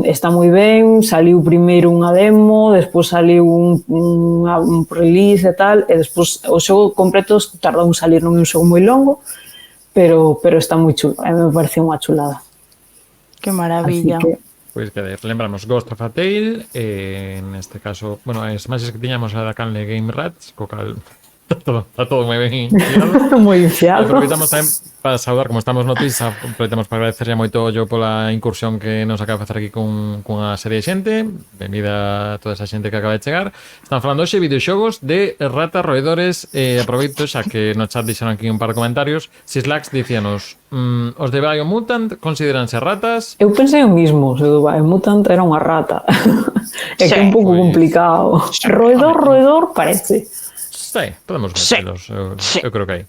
está moi ben, saliu primeiro unha demo, despois saliu un release e tal, e despois o xogo completo tardou en salir, non é un xogo moi longo, pero está moi chulo, me parece unha chulada. Que maravilla. Así que Pois que lembramos Ghost of a Tale, neste caso, bueno, as máis que tiñamos a da canle Game Rats, co cal está todo moi ben infiado. moi infiado. Aproveitamos tamén para saudar, como estamos no Twitch, aproveitamos para agradecerlle moito yo pola incursión que nos acaba de facer aquí cunha serie de xente. Benvida a toda esa xente que acaba de chegar. Están falando hoxe videoxogos de ratas roedores, aproveito xa que no chat dixeron aquí un par de comentarios. Sislax dicíanos, os de Biomutant consideranse ratas? Eu pensei o mismo, se o Biomutant era unha rata. É que é un pouco complicado. Roedor parece. Sí, podemos meterlos, eu creo que hai.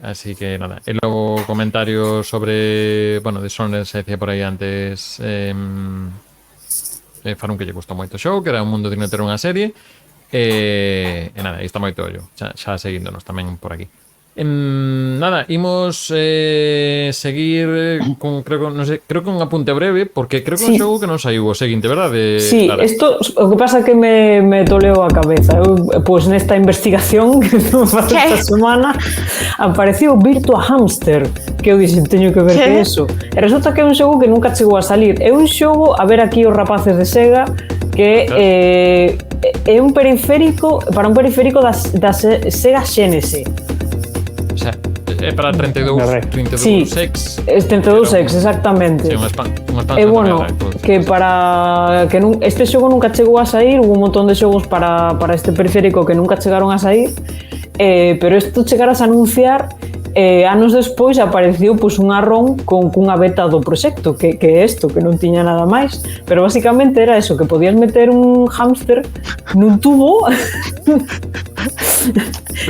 Así que nada. E logo comentarios sobre, bueno, de Soner se decía por aí antes, Farun que lle gustou moito o show, que era un mundo digno de ter unha serie. E nada, aí está moito ollo, xa seguíndonos tamén por aquí. Nada, imos seguir con, creo que un apunte breve, porque creo que un xogo que non saiu o seguinte, verdade? Sí, isto o que pasa que me toleo a cabeza. Pois nesta investigación que esta semana apareceu Virtua Hamster, que eu dixen, teño que ver que é eso. E resulta que é un xogo que nunca chegou a salir. É un xogo, a ver aquí os rapaces de Sega, que é un periférico, para un periférico da Sega Genesis. O sea, é para 32X. Sí, 32X, exactamente. Sí, unha E bueno, que para que este xogo nunca chegou a sair, hubo un montón de xogos para este periférico que nunca chegaron a sair, pero isto chegaras a anunciar E anos despois apareceu pois, unha ROM cunha beta do proxecto, que é isto, que non tiña nada máis. Pero basicamente era eso, que podías meter un hámster nun tubo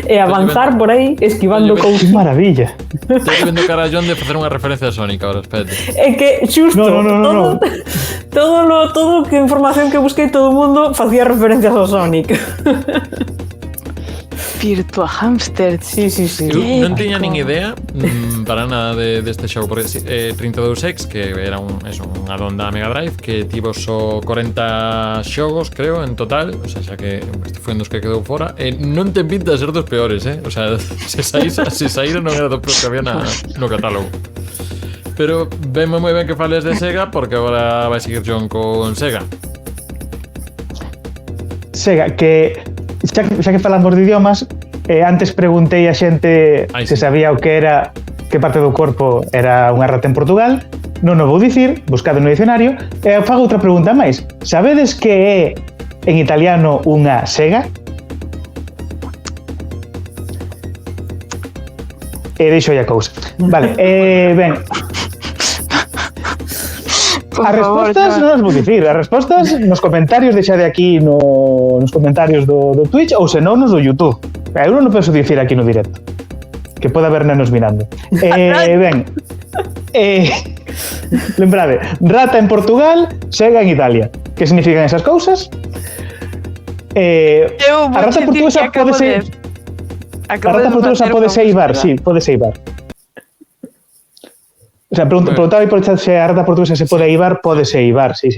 e avanzar por aí esquivando Que cousas. maravilla. Estou vendo carallón de facer unha referencia a Sonic ahora, espérate. É que xusto No. todo que información que busquei todo o mundo facía referencias ao Sonic. Virtua Hamster. Sí. Eu non tiña nin idea para nada deste xogo, porque 32X, que era unha add-on da Mega Drive, que tivo só 40 xogos, creo, en total, o sea, xa que este foi un dos que quedou fora, non ten pinta de ser dos peores, o sea, se saíra non era dos peores que había no catálogo. Pero vemos moi ben que fales de Sega, porque agora vai seguir John con Sega. Sega, que xa que falamos de idiomas, antes preguntei a xente se sabía o que era, que parte do corpo era unha rata en Portugal. Non o vou dicir, buscado no dicionario. E fago outra pregunta máis. Sabedes que é en italiano unha sega? E deixo a cousa. Vale, ben. As respostas non as vou dicir, as respostas nos comentarios, deixade aquí nos comentarios do Twitch ou senón nos do YouTube. Eu non penso dicir aquí no directo, que pode haber nenos mirando. Ben, lembrade, rata en Portugal, Sega en Italia. Que significan esas cousas? A rata portuguesa pode ser... A rata portuguesa pode ser eibar, sí, pode ser eibar. O sea, preguntaba aí por el chat se a rata portuguesa se pode eibar, pode ser eibar, sí.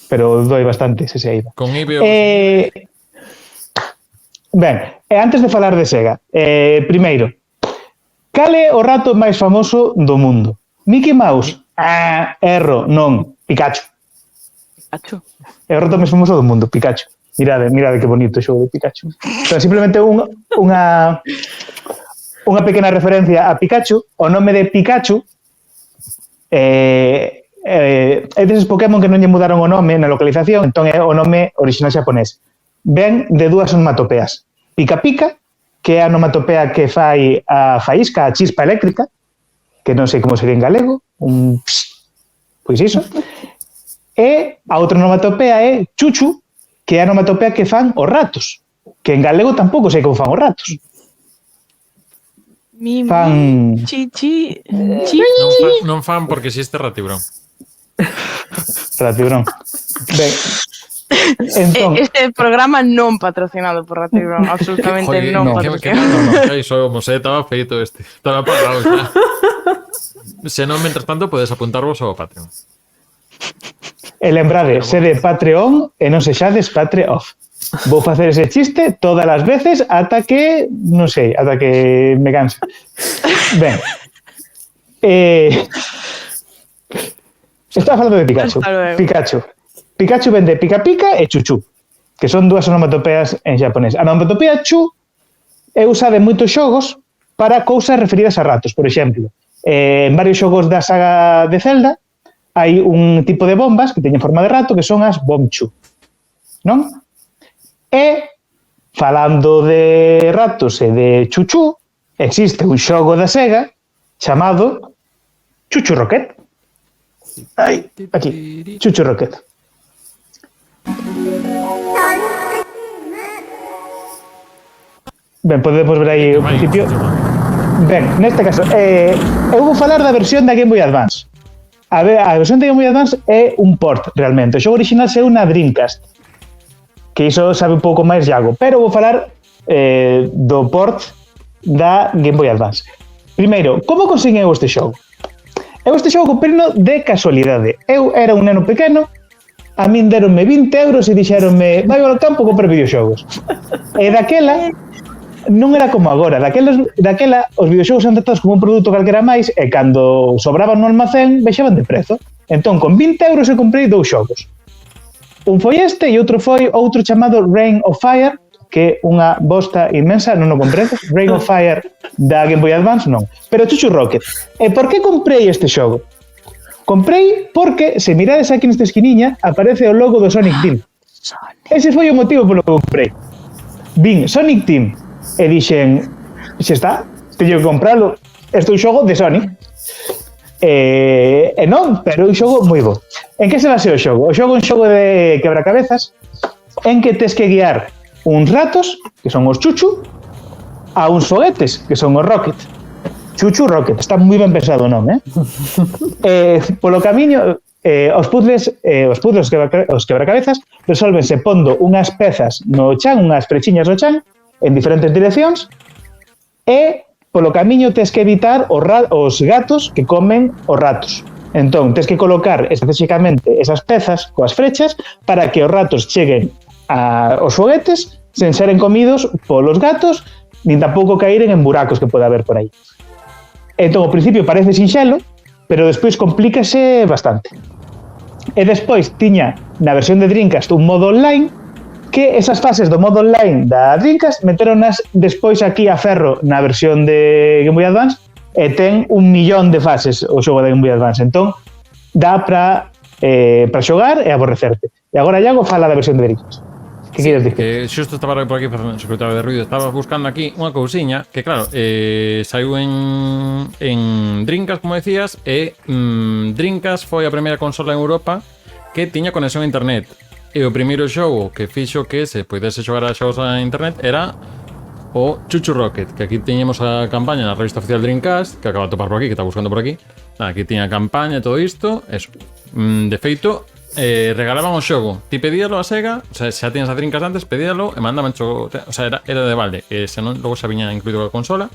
Pero doi bastante se eibar. Con Ibeo... Ben, antes de falar de Sega, primeiro, cal é o rato máis famoso do mundo? Mickey Mouse? Erro, non, Pikachu. É o rato máis famoso do mundo, Pikachu. Mirade que bonito o xogo de Pikachu. Pero simplemente unha pequena referencia a Pikachu. O nome de Pikachu é deses Pokémon que non lle mudaron o nome na localización, entón é o nome original xaponés. Ven de dúas onomatopeas. Pica pica, que é a onomatopea que fai a faísca, a chispa eléctrica, que non sei como sería en galego, un pois iso. E a outra onomatopea é chuchu, que é a onomatopea que fan os ratos, que en galego tampouco sei como fan os ratos. Fan... Chi. Non fan porque existe Ratibrón. Ratibrón. Ben, entón... Este programa non patrocinado por Ratibrón, absolutamente non patrocinado. No, somos, estaba feito este. Estaba pagado xa. Se non, mentras tanto, podes apuntarvos ao Patreon. E lembrade, sede Patreon e non sexades Patreoff. Vou facer ese chiste todas as veces ata que, non sei, ata que me canse. Ben. Estaba falando de Pikachu. Pikachu vende pica pica e chuchu, que son dúas onomatopeas en xaponés. A onomatopea chu é usada en moitos xogos para cousas referidas a ratos. Por exemplo, en varios xogos da saga de Zelda hai un tipo de bombas que teñen forma de rato que son as Bombchu, non? E, falando de ratos e de chuchu, existe un xogo da Sega chamado Chuchu Rocket. Aí, aquí, Chuchu Rocket. Ben, podemos ver aí o principio. Ben, neste caso, eu vou falar da versión da Game Boy Advance. A versión da Game Boy Advance é un port, realmente. O xogo original é unha Dreamcast, que iso sabe un pouco máis Iago, pero vou falar do port da Game Boy Advance. Primeiro, como conseguen eu este xogo? Eu este xogo comprino de casualidade. Eu era un neno pequeno, a min deronme 20 euros e dixeronme vai ao campo comprar videoxogos. E daquela non era como agora, daquela os videoxogos eran tratados como un produto calquera máis e cando sobraban no almacén baixaban de prezo. Entón, con 20 euros eu comprei dous xogos. Un foi este e outro foi outro chamado Reign of Fire, que é unha bosta inmensa, non o comprendo. Reign of Fire da Game Boy Advance, non. Pero Chuchu Rocket. E por que comprei este xogo? Comprei porque, se mirades aquí nesta esquiniña, aparece o logo do Sonic Team. Ese foi o motivo polo que comprei. Vin Sonic Team e dixen, xa está, teño que compralo. Este é un xogo de Sony. Non, pero é un xogo moi bo. En que se base o xogo? O xogo é un xogo de quebracabezas en que tes que guiar uns ratos, que son os Chuchu, a uns foguetes, que son os Rocket. Chuchu Rocket, está moi ben pensado o nome, polo camiño, os puzzles, os quebracabezas, resolvense pondo unhas pezas no chan, unhas frechiñas no chan, en diferentes direccións, e polo camiño tes que evitar os gatos que comen os ratos. Entón, tes que colocar estratégicamente esas pezas coas frechas para que os ratos cheguen aos foguetes sen seren comidos polos gatos, nin tampouco caíren en buracos que pode haber por aí. Entón, ao principio parece sinxelo, pero despois complícase bastante. E despois tiña na versión de Dreamcast un modo online que esas fases do modo online da Dreamcast meteronas despois aquí a ferro na versión de Game Boy Advance e ten 1.000.000 de fases o xogo de Game Boy Advance. Entón, dá para xogar e aborrecerte. E agora Iago fala da versión de Dreamcast. Que queres dicir? Que xusto estaba por aquí facendo secretario de ruido. Estaba buscando aquí unha cousiña que, claro, saiu en Dreamcast, como decías, e Dreamcast foi a primeira consola en Europa que tiña conexión a internet. E o primeiro xogo que fixo que se poidese xogar a xogos a internet era o Chuchu Rocket, que aquí teñemos a campaña na revista oficial Dreamcast, que acaba de topar por aquí, que está buscando por aquí. Aquí tiña a campaña e todo isto. Eso. De feito, regalaban o xogo. Ti pedíalo a Sega, o sea, xa tiñas a Dreamcast antes, pedíalo e mandaban xogo, o sea, era de balde, se non, logo xa viña incluído a consola.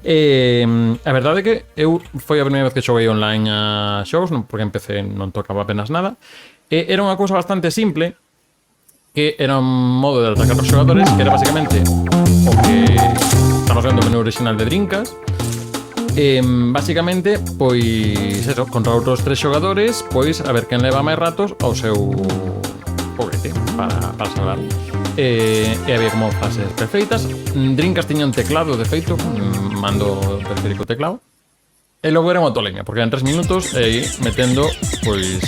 A verdade é que eu foi a primeira vez que xoguei online a xogos, porque en PC non tocaba apenas nada. Era unha cousa bastante simple, que era un modo de atacar os xogadores, que era basicamente o que estamos vendo o menú original de Dreamcast. Básicamente, pois eso, contra outros 3 xogadores, pois a ver quen leva máis ratos ao seu foguete para salvar. E había como fases perfeitas. Dreamcast tiña un teclado, de feito, mando periférico teclado. E logo era unha toleña, porque eran 3 minutos e metendo, pois,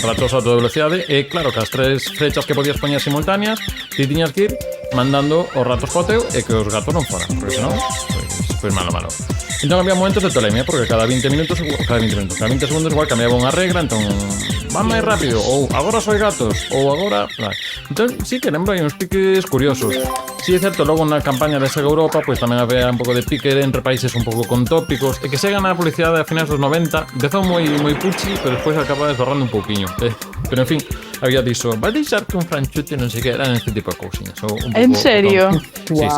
ratos a toda velocidade. E claro, que as 3 flechas que podías poñer simultáneas, ti tiñas que ir mandando os ratos po teu e que os gatos non foran, porque senón, pois malo. Entón había momentos de tolemia, porque cada 20 segundos igual cambiaba unha regra, entón van máis rápido, ou agora soy gatos, ou agora... Entón sí que lembro, hai uns piques curiosos. Sí, é certo, logo na campaña de Sega Europa, pois tamén había un pouco de pique entre países un pouco con tópicos, e que Sega na publicidade a finais dos 90 empezou moi puchi, pero despois acaba desbarrando un pouquiño. Pero en fin, había diso, vai deixar que un franchute non sei que, eran este tipo de cousiñas. En serio? Sí.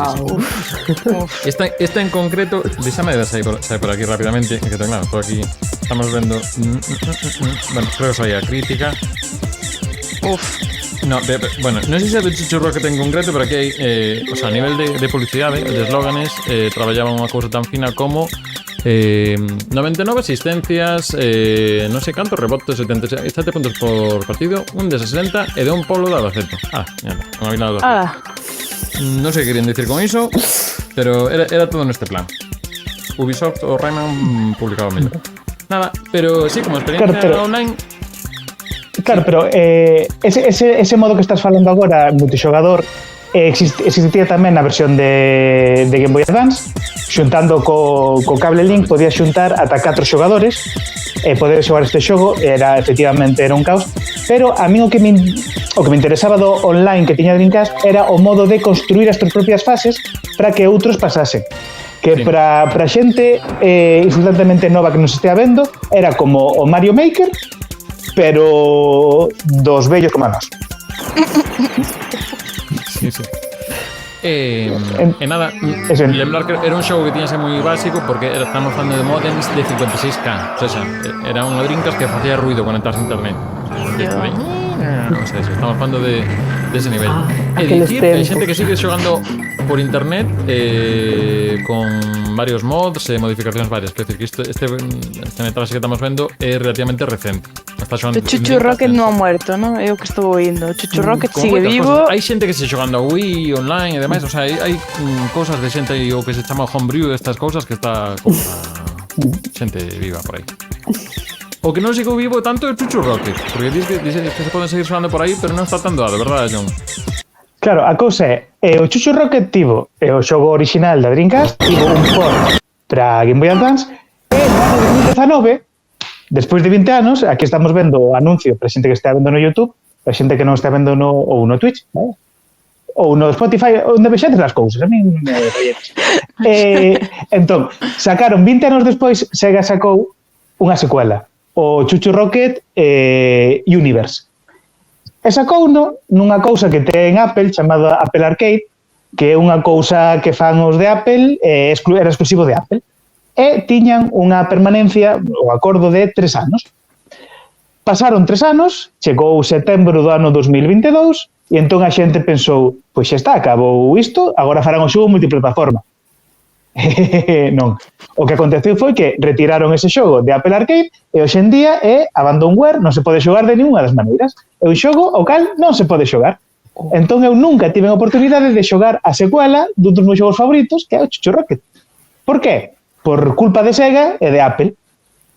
Esta en concreto, déxame ver se hai por aquí rapidamente, que claro, por aquí estamos vendo... Bueno, creo que soy a crítica. No, bueno, non sei se é de Chuchu Rocket en concreto, pero aquí hai, o sea, a nivel de publicidade, de eslóganes, traballaban unha cousa tan fina como 99 asistencias, non sei canto, rebotes 77 puntos por partido, un de 60 e de un polo de Albacete. Non había nada de Albacete. Non sei que querían dicir con iso, pero era todo neste plan. Ubisoft o Rayman publicaba mellor. Nada, pero sí, como experiencia online... Claro, pero ese modo que estás falando agora, multixogador, existía tamén na versión de Game Boy Advance. Xuntando co cable link podías xuntar ata 4 xogadores e poder xogar este xogo. Efectivamente era un caos, pero a mí o que me interesaba do online que tiña Dreamcast era o modo de construir as túas propias fases para que outros pasasen. Que sí. Para xente insultantemente nova que nos estea vendo, era como o Mario Maker, pero dos vellos como a nós. Sí. Nada, lembrar que era un xogo que tiña ser moi básico, porque estamos falando de modems de 56K. O sea, era unha Dreamcast que facía ruido conectarse a internet. O sea, estamos falando de ese nivel. É dicir, hai xente que sigue xogando por internet con varios mods e modificacións varias. É dicir, que este metraxe que estamos vendo é relativamente recente. O Chuchu Rocket non ha muerto, non? É o que estou oindo. O Chuchu Rocket sigue vivo. Hai xente que se xogando a Wii online e demais. O sea, hai cousas de xente o que se chama homebrew, estas cousas que está xente viva por aí. O que non sigo vivo tanto é Chuchu Rocket, porque dice que se poden seguir sonando por aí, pero non está tan doado, verdade, John? Claro, a cousa é o Chuchu Rocket tivo o xogo original da Dreamcast, tivo un port para Game Boy Advance, e no ano 2019, despois de 20 anos, aquí estamos vendo o anuncio para xente que está vendo no YouTube, para xente que non está vendo ou no Twitch, ¿vale? Ou no Spotify, onde vexetes as cousas, a mí me rolletes. Entón, sacaron 20 anos despois, Sega sacou unha secuela, o Chuchu Rocket Universe. E sacouno nunha cousa que ten Apple chamada Apple Arcade, que é unha cousa que fan os de Apple, era exclusivo de Apple. E tiñan unha permanencia, o acordo de 3 anos. Pasaron 3 anos, chegou setembro do ano 2022, e entón a xente pensou, pois xa está, acabou isto, agora farán o xogo multiplataforma. Non. O que aconteceu foi que retiraron ese xogo de Apple Arcade e hoxe en día é abandonware, non se pode xogar de ninguna das maneiras. É un xogo o cal non se pode xogar. Entón eu nunca tive a oportunidade de xogar a secuela dun dos meus xogos favoritos, que é o Chuchu Rocket. Por qué? Por culpa de Sega e de Apple.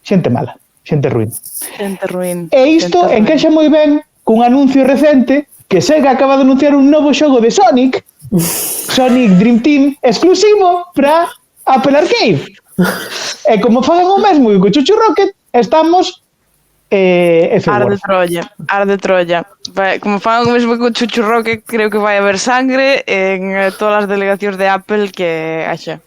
Xente mala, xente ruín. Xente ruín. E isto encaixa moi ben cun anuncio recente que Sega acaba de anunciar un novo xogo de Sonic, Sonic Dream Team, exclusivo para Apple Arcade. E como fagan o mesmo que o Chuchu Rocket, estamos Arde Troya. Como fagan o mesmo que o Chuchu Rocket, creo que vai haber sangre en todas as delegacións de Apple que haxa.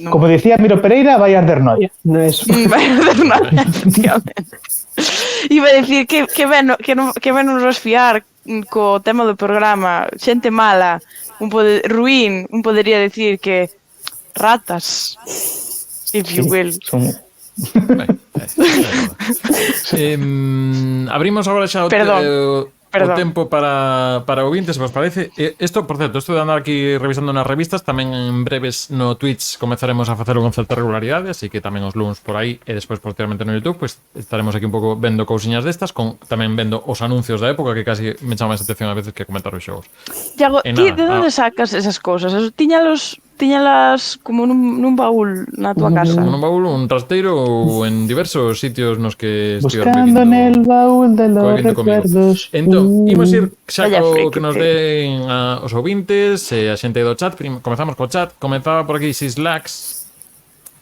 Como dicía Miro Pereira, vai arder noia. No es. Vai arder noia, efectivamente. Iba a dicir que ben nos fiar co tema do programa, xente mala, ruín, podería decir que ratas, if you will. Abrimos agora xa o tempo para ouvintes, vos parece? Isto, por certo, estou de andar aquí revisando nas revistas, tamén en breves no Twitch comezaremos a facelo con certa regularidade, así que tamén os luns por aí e despois posteriormente no YouTube, pues estaremos aquí un pouco vendo cousiñas destas, tamén vendo os anuncios da época, que casi me chama máis atención a veces que comentar os xogos. Iago, ti de onde sacas esas cousas? Tiñalas como nun baúl na tua casa? Nun baúl, un trasteiro ou en diversos sitios nos que estive buscando nel baúl de los recuerdos. Entón, imos ir xa co que nos den os ouvintes e a xente do chat. Comezamos co chat. Comezaba por aquí Sislax,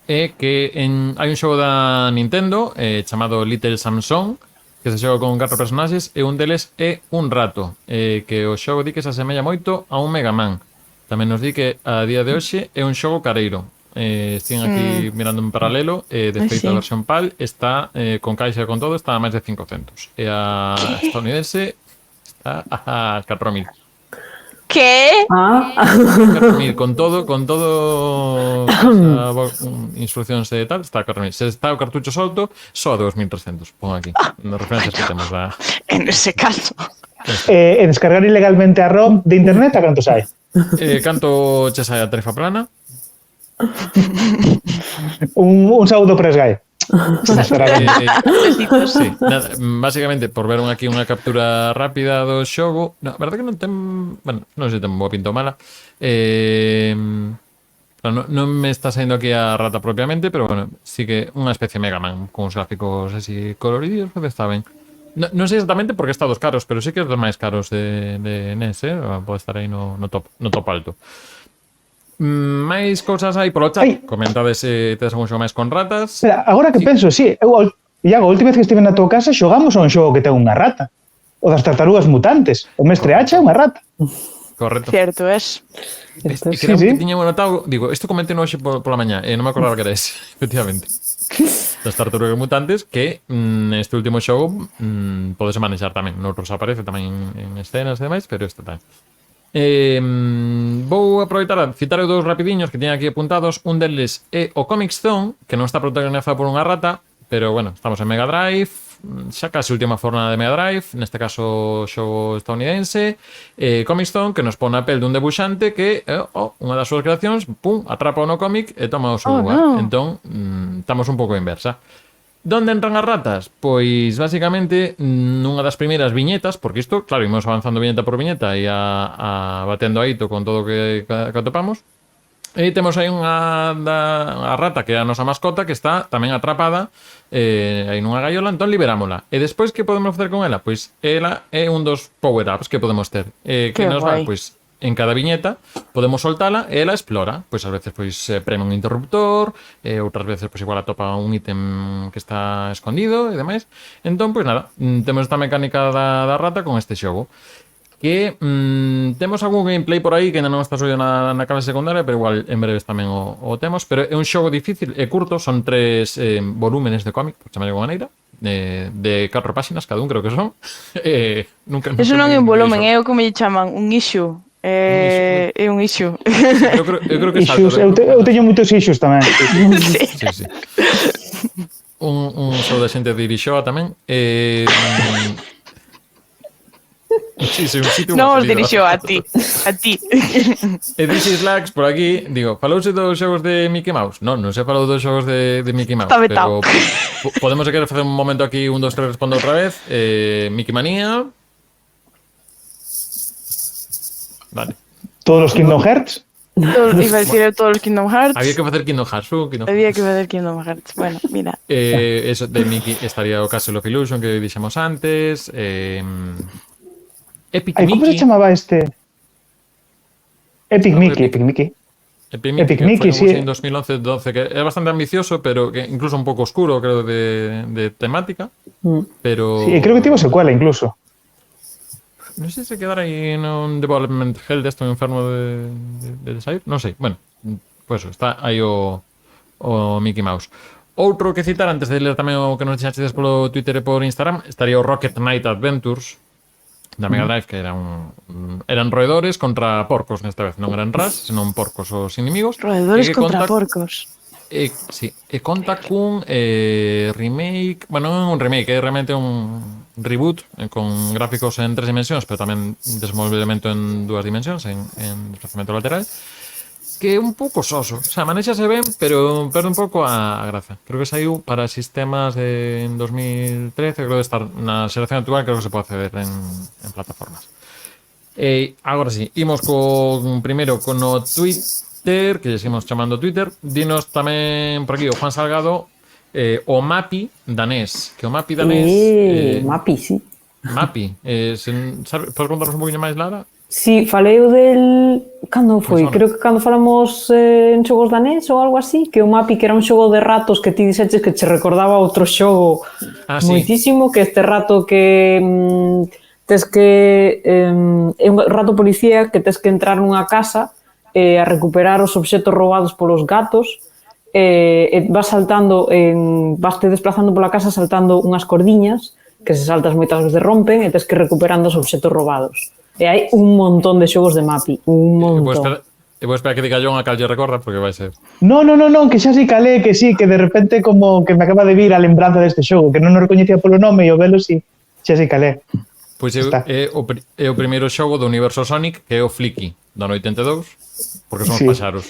que hai un xogo da Nintendo chamado Little Samsung, que se xoga con 4 personaxes e un deles é un rato, que o xogo di que se asemella moito a un Mega Man. Tamén nos di que a día de hoxe é un xogo careiro. Estín aquí mirando en paralelo, de feito a versión PAL está con caixa e con todo, está a máis de 500. E a estadounidense está a 4.000. Que? 4.000 con todo instruccións e tal, está a 4.000. Se está o cartucho solto, só a 2.300. Pon aquí, nas referencias que temos. En ese caso. E descargar ilegalmente a ROM de internet, a canto sai? Canto che sai a tarifa plana? un saúdo para Sky. Sí, nada, básicamente por ver aquí unha captura rápida do xogo. A verdade que non ten, bueno, non sei se ten boa pinta ou mala. Non me está saindo aquí a rata propiamente, pero bueno, sí que unha especie de Mega Man con uns gráficos así coloridos, pues está ben. Non sei exactamente porque está dos caros, pero sí que é dos máis caros de NES, pode estar aí no top alto. Máis cousas aí polo chat. Comentades se tedes algún xogo máis con ratas. Espera, agora que penso, sí, Iago, a última vez que estive na tua casa xogamos a un xogo que ten unha rata. O das tartarugas mutantes. O mestre Hacha é unha rata. Correcto. Cierto es. E creo que tiña notado, digo, isto comenté hoxe pola mañá, non me acordaba que era ese, efectivamente. Das tartarugas mutantes que neste último xogo podese manexar tamén. Noutros aparece tamén en escenas e demais, pero este tamén. Vou aproveitar a citar dous rapidiños que teño aquí apuntados. Un deles é o Comic Zone, que non está protagonizado por unha rata, pero bueno, estamos en Mega Drive, xa case última forma de Mega Drive, neste caso xogo estadounidense. Comic Zone, que nos pon a pel dun debuxante que unha das súas creacións, pum, atrapa no cómic e toma o seu lugar. No. Entón, estamos un pouco inversa. Donde entran as ratas? Pois, basicamente, nunha das primeiras viñetas, porque isto, claro, imos avanzando viñeta por viñeta e a batendo aito con todo o que atopamos. E temos aí unha rata que é a nosa mascota que está tamén atrapada aí nunha gaiola, entón liberámola. E despois que podemos facer con ela? Pois ela é un dos power-ups que podemos ter. Que nos dá? Pois en cada viñeta podemos soltala e ela explora. Pois ás veces preme un interruptor, outras veces igual atopa un ítem que está escondido e demais. Entón, pois nada, temos esta mecánica da rata con este xogo. Que temos algún gameplay por aí que ainda non está subido na clase secundaria, pero igual en breves tamén o temos. Pero é un xogo difícil e curto, son 3 volúmenes de cómic, por chamar de alguma maneira, de 4 páxinas cada un, creo que son. Nunca Eso non é un volumen, é o como lle chaman, un issue. É un issue. Eu creo que Issues, eu teño moitos issues tamén. Sí. Un show da xente de Irixoa tamén. Sí, un sitio Non os salido. dirixo a ti. E This Lags por aquí, digo, falouse dos xogos de Mickey Mouse? Non se falou dos xogos de Mickey Mouse. Está vetado. Pero podemos querer facer un momento aquí, 1, 2, 3, respondo outra vez. Mickey Manía. Vale. Todos os Kingdom Hearts. Iba a decir todos os Kingdom Hearts. Había que facer Kingdom Hearts. Había que facer Kingdom Hearts. Bueno, mira. Eso de Mickey estaría o Castle of Illusion que dixemos antes. Epic Ai, como se Mickey. chamaba este? Epic Mickey. Epic Mickey, sí. En 2011-12, que é bastante ambicioso, pero que incluso un pouco oscuro, creo, de temática. Pero... Sí, creo que tivo secuela incluso. Non sei se quedara aí nun development hell desto enfermo de sair. Non sei. Bueno, pues está aí o Mickey Mouse. Outro que citar, antes de ler tamén o que nos dixaxedes polo Twitter e por Instagram, estaría o Rocket Knight Adventures da Mega Drive, que eran roedores contra porcos nesta vez. Non eran ras, senón porcos os inimigos. Roedores contra porcos. Sí, e conta cun remake. Bueno, non é un remake, é realmente un reboot con gráficos en 3 dimensións, pero tamén desenvolvemento en 2 dimensións, en desplazamento lateral, que é un pouco soso. O sea, manexase ben, pero perde un pouco a graza. Creo que saiu para sistemas en 2013, creo que estar na xeración actual, creo que se pode acceder en plataformas. Agora sí, imos primeiro con o Twitter, que lle seguimos chamando Twitter. Dinos tamén por aquí o Juan Salgado, o Mapi danés. Que o Mapi danés... Mapi, sí. Mapi. Podes contarnos un poquinho máis, Lara? Sí, falei del... Cando foi? Creo que cando falamos en xogos danés ou algo así, que o Mapi, que era un xogo de ratos que ti dixeches que che recordaba outro xogo moitísimo, que este rato que tes que... é un rato policía que tes que entrar nunha casa a recuperar os obxetos roubados polos gatos, e vas saltando, vas te desplazando pola casa saltando unhas cordiñas que se saltas moitas veces rompen e tes que recuperando os obxetos roubados. E hai un montón de xogos de Mapi, un montón. E vou esperar que diga John a cal lle recorda, porque vai ser... No, que xa si calé, que sí, que de repente como que me acaba de vir a lembranza deste xogo, que non o recoñecía polo nome e o velo sí, xa si calé. Pois é o primeiro xogo do universo Sonic, que é o Flicky, do ano 82, porque son os paxaros.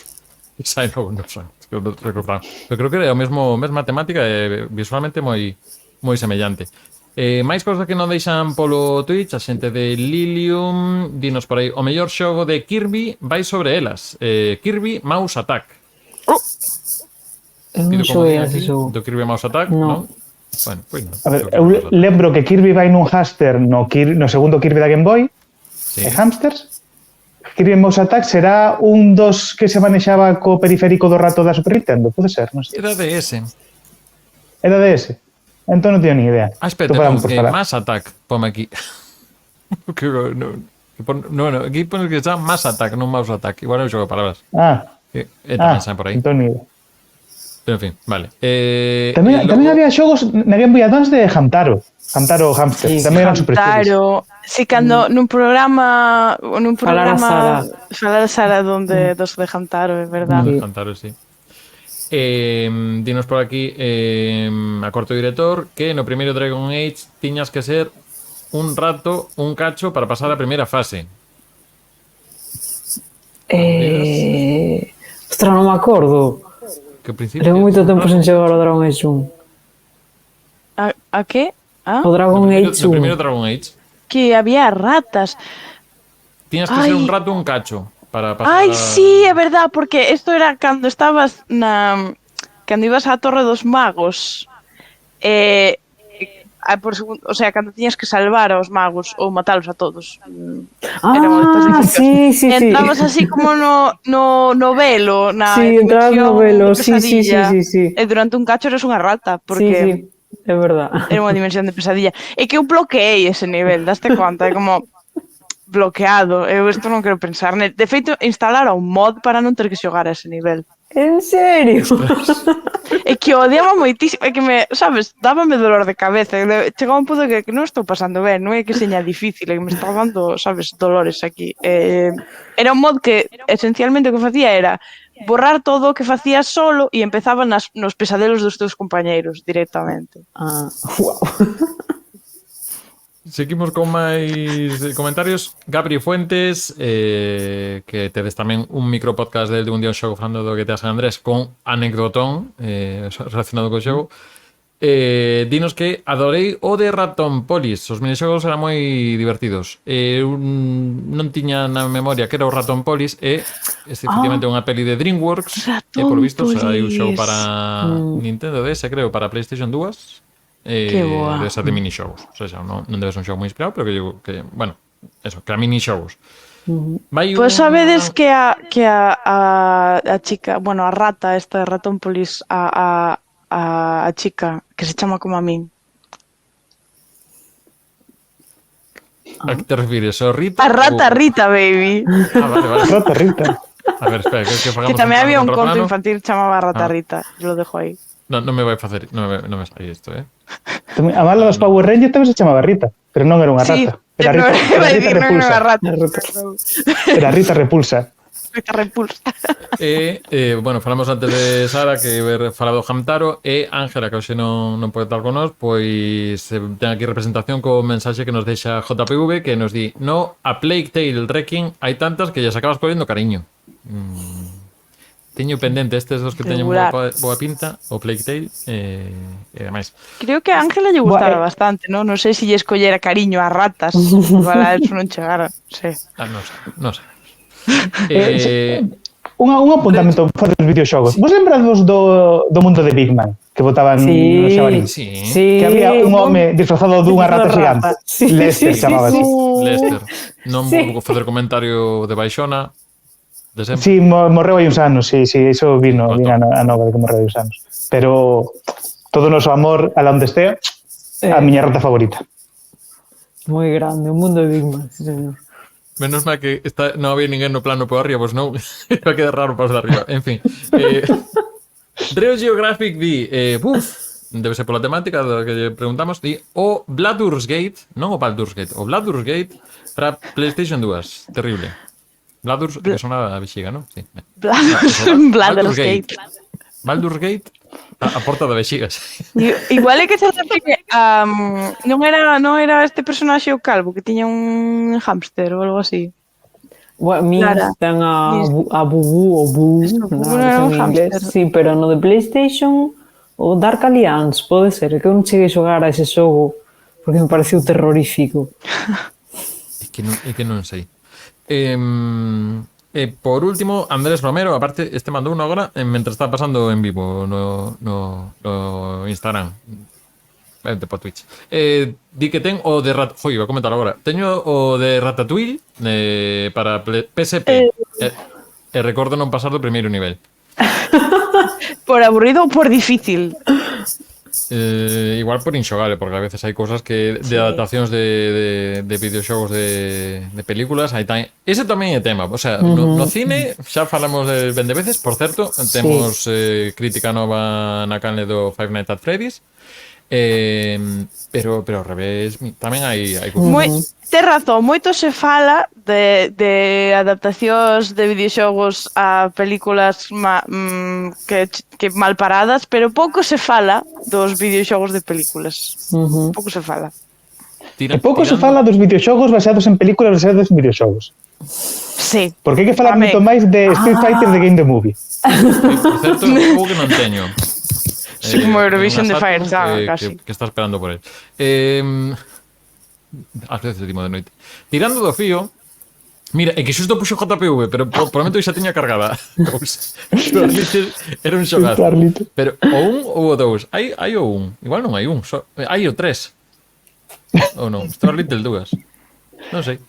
E sai logo no Sonic, que eu recordaba. Pero creo que é a mesma temática e visualmente moi semellante. Máis cosas que non deixan polo Twitch, a xente de Lilium dinos por aí, o mellor xogo de Kirby vai sobre elas, Kirby Mouse Attack. Non xoguei a ese xogo. Do Kirby Mouse Attack, non? Bueno, pois non. A ver, eu lembro que Kirby vai nun hámster no segundo Kirby da Game Boy, sí. E hámsters. Kirby Mouse Attack será un dos que se manexaba co periférico do rato da Super Nintendo, pode ser, non sei. Era DS. Era DS. Entón non teño ni idea. Espera, Mass Attack, pome aquí. No, aquí pones que está Mass Attack, non Mouse Attack. Igual é un xogo de palabras. Tamén saen por aí. Entón ni idea. Pero en fin, vale. Tamén había xogos na Game Boy Advance de Hamtaro. Hamtaro Hamster. Sí, tamén eran super chulos. Si, cando nun programa falar a Sara donde dos de Hamtaro, é verdade. Hamtaro, sí. Dinos por aquí a corto director que no primeiro Dragon Age tiñas que ser un rato, un cacho para pasar a primeira fase. Ostras, non me acordo. Que principio? Levo moito tempo sen xogar o Dragon Age 1. A que? O Dragon Age 1. O primeiro Dragon Age. Que había ratas. Tiñas que ser un rato, un cacho. Para pasar Ai, sí, é verdad, porque isto era cando estabas cando ibas á Torre dos Magos. o sea, cando tiñas que salvar aos magos ou matalos a todos. Era moitas sí, dificultades. sí, E sí. entrabas así como no velo, na Sí, entrabas no dimensión velo, de sí, sí, sí, pesadilla. sí, sí. E durante un cacho eres unha rata, Sí, porque sí, é verdad. era unha dimensión de pesadilla. E que eu bloqueei ese nivel, daste conta? É como bloqueado. Eu isto non quero pensar. De feito, instalara un mod para non ter que xogar a ese nivel. En serio? É que o odiaba moitísimo, é que sabes, dábame dolor de cabeza. Chegaba un punto que non estou pasando ben, non é que seña difícil, é que me está dando, sabes, dolores aquí. Era un mod que esencialmente o que facía era borrar todo o que facías solo e empezaba nos pesadelos dos teus compañeiros directamente. Wow. Seguimos con máis comentarios. Gabri Fuentes, que tedes tamén un micropodcast de un día un xogo falando do que te San Andrés con anecdotón relacionado co xogo. Dinos que adorei o de Raton Polis. Os minixogos eran moi divertidos. Non tiña na memoria que era o Raton Polis e efectivamente unha peli de DreamWorks e por visto hai un xogo para Nintendo DS, creo, para PlayStation 2. Que boa. Desa de minixogos. O sea, non debe ser un xogo moi inspirado, pero que digo que, bueno, eso, que a minixogos. Pois sabedes que a chica, bueno, a rata esta de Ratónpolis, a chica que se chama como a min. A que te refires? O Rita? A rata Rita, baby. Vale. Rata Rita. A ver, espera, que fagamos Que tamén un había un plano conto contra plano. infantil que chamaba Rata Rita. Yo lo dejo aí. Non me vai facer, non me sai isto, A mala dos Power Rangers tamén se chamaba Rita, pero non era unha Sí, rata. Era no, Rita, iba a era Rita decir, non Repulsa. era rata. Era Rita Repulsa. Rita Repulsa. Bueno, falamos antes de Sara que ver falado Hamtaro e Ángela, que hoxe non pode estar con nós, pois ten aquí representación co mensaxe que nos deixa JPV, que nos di: no, a Plague Tale Wrecking hai tantas que ya se acabas collendo cariño. Teño pendente estes dos que teñen boa pinta, o Plague Tale e demais. Creo que a Ángela lle gustara bastante, ¿no? Non sei se lle escollera cariño a ratas. Igual a eso non chegara. Sí. Non sei. Un apuntamento fora dos videoxogos. Vos lembrades do mundo de Big Man? Que botaban no xabarín? Sí. Que había un home disfrazado dunha rata gigante. Lester chamábase. Lester. Non vou facer comentario de Baixona. De sempre. Sí, morreu hai uns anos, sí, iso vino a nova de que morreu hai uns anos. Pero todo o noso amor, a la onde estea, a miña rata favorita. Moi grande, o mundo de Big Man, sí, señor. Menos mal que non había ninguén no plano por arriba, pois non, iba a quedar raro para os de arriba. En fin. Dreo Geographic di, debe ser pola temática da que lle preguntamos, di o Baldur's Gate, non o Baldur's Gate, o Baldur's Gate para PlayStation 2. Terrible. Baldur's, que sona a vexiga, non? Sí. Baldur's Gate. Baldur's Gate, a porta da vexiga. Igual é que se refire a... non era este personaxe o calvo que tiña un hámster ou algo así. Bueno, ten a Bubu ou Bu, en inglés, sí, pero no de PlayStation o Dark Alliance, pode ser, que eu non cheguei a xogar a ese xogo porque me pareceu terrorífico. É que non sei. Por último, Andrés Romero, aparte, mandou unha agora mentre está pasando en vivo no Instagram. Por Twitch. Di que ten o de iba a comentar agora. Teño o de Ratatouille para PSP. E recordo non pasar do primeiro nivel. Por aburrido ou por difícil? Igual por inxogable, porque a veces hai cousas que de adaptacións de videoxogos de películas hai tamén. Ese tamén é tema, o sea, no cine xa falamos de ben de veces, por certo, temos crítica nova na canle do Five Nights at Freddy's, pero ao revés tamén hai cousas. Tes razón, moito se fala de adaptacións de videoxogos a películas que mal paradas, pero pouco se fala dos videoxogos de películas. Pouco se fala. E pouco se fala dos videoxogos baseados en películas baseadas en videoxogos. Sí. Porque hai que falar moito máis de Street Fighter de Game the Movie. Por certo, algo que non teño. Sí, como Eurovision de Fire, casi. Que está esperando por él. Ás veces dimo de noite. Tirando do fío, mira, é que xusto puxo JPV, pero prometo que xa tiña cargada. Era un xogazo. Pero o 1 ou o 2? Hai o 1, igual non hai un, hai o 3. Ou non? Stuart Little 2. Non sei.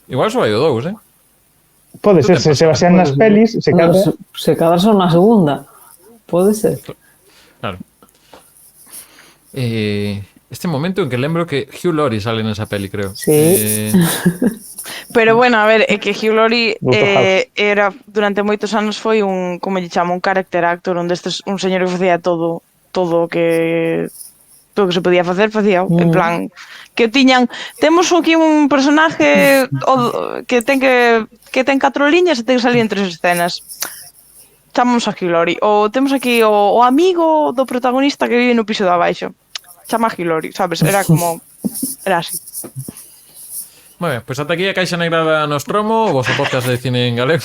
Igual só hai o 2, Pode ser, se basean nas pelis, se cadra... Se cadra son na segunda. Pode ser. Claro. Este momento en que lembro que Hugh Laurie sale nesa peli, creo. Sí. Pero bueno, a ver, é que Hugh Laurie Dr. House. era durante moitos anos foi un, como lle chamo, un character actor, un señor que facía todo o que se podía facer, facía en plan que temos aquí un personaje que ten 4 liñas e ten que salir en 3 escenas. Chamamos a Hugh Laurie. Ou temos aquí o amigo do protagonista que vive no piso de abaixo. Chama a Hugh Laurie, sabes? Era así. Moi ben, pois ata aquí a Caixa Negra da Nostromo, o vosso podcast de cine en galego.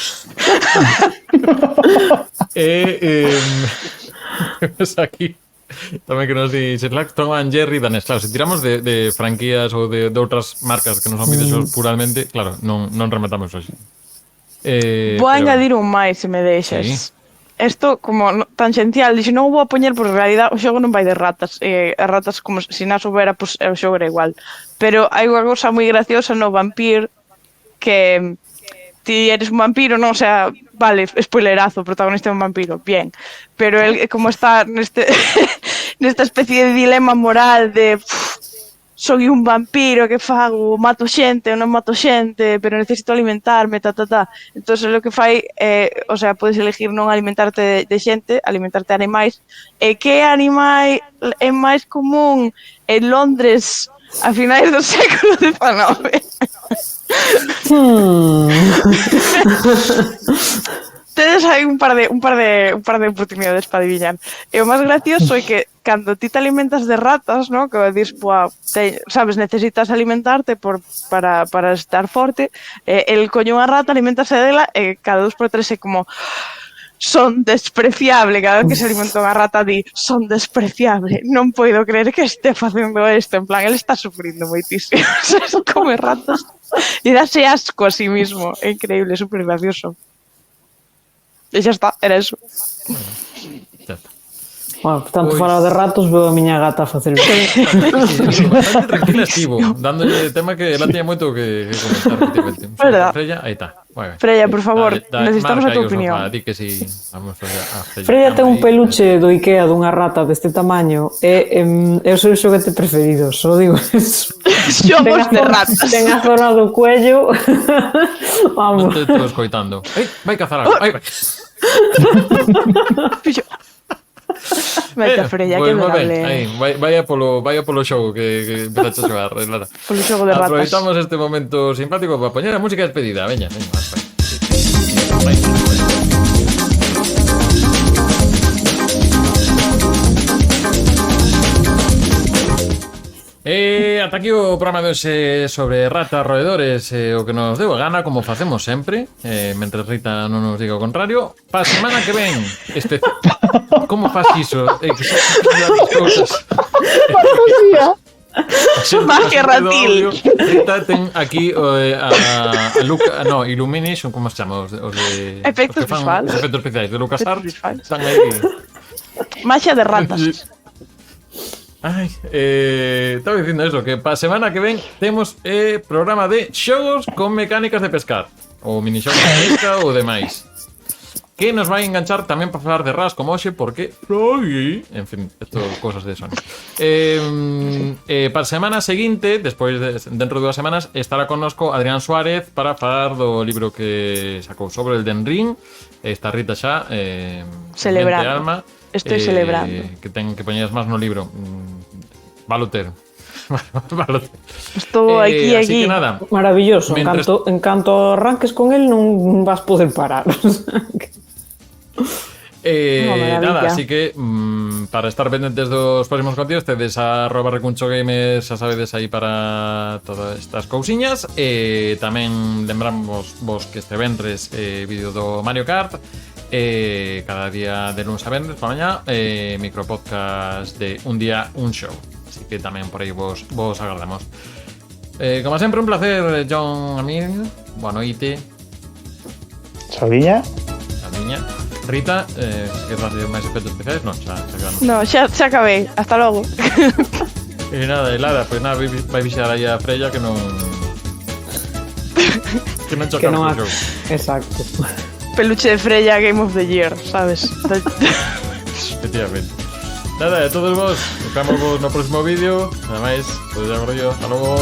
Pues aquí tamén que nos di Sherlock, Tom and Jerry, Danes. Claro, se tiramos de franquías ou de outras marcas que non son videoxogos puramente, claro, non rematamos hoxe. Vou añadir un máis, se me deixas. Sí. Esto, como tangencial, dixo, non o vou a poñer, porque en realidad o xogo non vai de ratas. As ratas, como se nas houbera, pues, o xogo era igual. Pero hai unha cosa moi graciosa no Vampir, que ti eres un vampiro, non? O sea, vale, spoilerazo, o protagonista é un vampiro, bien. Pero el, como está nesta especie de dilema moral de... Soy un vampiro, que fago? Mato xente ou non mato xente, pero necesito alimentarme, Entón, o que fai é, o sea, podes elegir non alimentarte de xente, alimentarte de animais. E que animal é máis común en Londres a finais do século XIX? Tedes aí un par de oportunidades para adivinar. E o máis gracioso é que cando ti te alimentas de ratas, ¿no? Que dis, sabes, necesitas alimentarte para estar forte, el coño unha rata, alimentase dela e cada 2 por 3 é como son despreciable, cada vez que se alimenta unha rata di, son despreciable, non podo creer que este facendo isto, en plan, ele está sufrindo moitísimo, come ratas e dáse asco a sí mismo, é increíble, super gracioso. E xa está, era eso. Ya está. Bueno, tanto falar de ratos, veo a miña gata a facer Bastante tranquila estivo, dándolle tema que ela tiña moito que comentar. Verdad. Freya, aí está. Freya, por favor, necesitamos a tu opinión. Di que si vamos a Freya ten un peluche do Ikea dunha rata deste tamaño e é o seu xoguete preferido, só digo eso. Xogos de ratas. Ten a zona do cuello. Non Vamos. te estou escoitando. Vai cazar algo. Vai. Vete, Freya, que adorable. Vaya polo xogo que empezaste a xogar, Lara. Polo xogo de ratas. Aproveitamos este momento simpático para poñer a música de despedida. Veña, vas, vai. Ata aquí o programa de hoxe sobre ratas, roedores, o que nos deu a gana, como facemos sempre, mentre Rita non nos diga o contrario. Pa semana que ven, como faz iso? Magia ratil. Rita ten aquí a Luca, no, Illumination, como se chama? Os de Efectos visuais. Os efectos especiais de LucasArts. Están aí. Magia de ratas. Ai, estaba dicindo eso, que para semana que ven temos programa de xogos con mecánicas de pescar, ou minixogos de pesca ou demais, que nos vai enganchar tamén para falar de RAS como hoxe, porque en fin, esto cosas de Sony. Para a semana seguinte, despois dentro de 2 semanas, estará connosco Adrián Suárez para falar do libro que sacou sobre el Den Ring. Está Rita xa celebrando. Alma. Estoy celebrando. Que ten que poñeras máis no libro. Valoter. Estou aquí. Así que nada. Maravilloso. En canto arranques con el non vas poder parar. Nada, así que para estar pendentes dos próximos contidos, tedes a @recunchogames, xa sabedes aí para todas estas cousiñas. Tamén lembramos vos que este venres vídeo do Mario Kart, cada día de lunes a venres para mañá, micropodcast de un día un show, así que tamén por aí vos agardamos. Como sempre, un placer, John Amir. Boa noite. Sabiña. Rita, que vas a máis efectos especiais? Non, xa quedamos. No, xa acabei. Hasta logo. E nada, e Lara, pois nada, vai visitar aí a Freya que non... que non choca Que non o ha... jogo. Exacto. Peluche de Freya Game of the Year, sabes? Efectivamente. Nada, a todos vos, nos vemos no próximo vídeo. Nada máis, todo ya rollo. Hasta logo.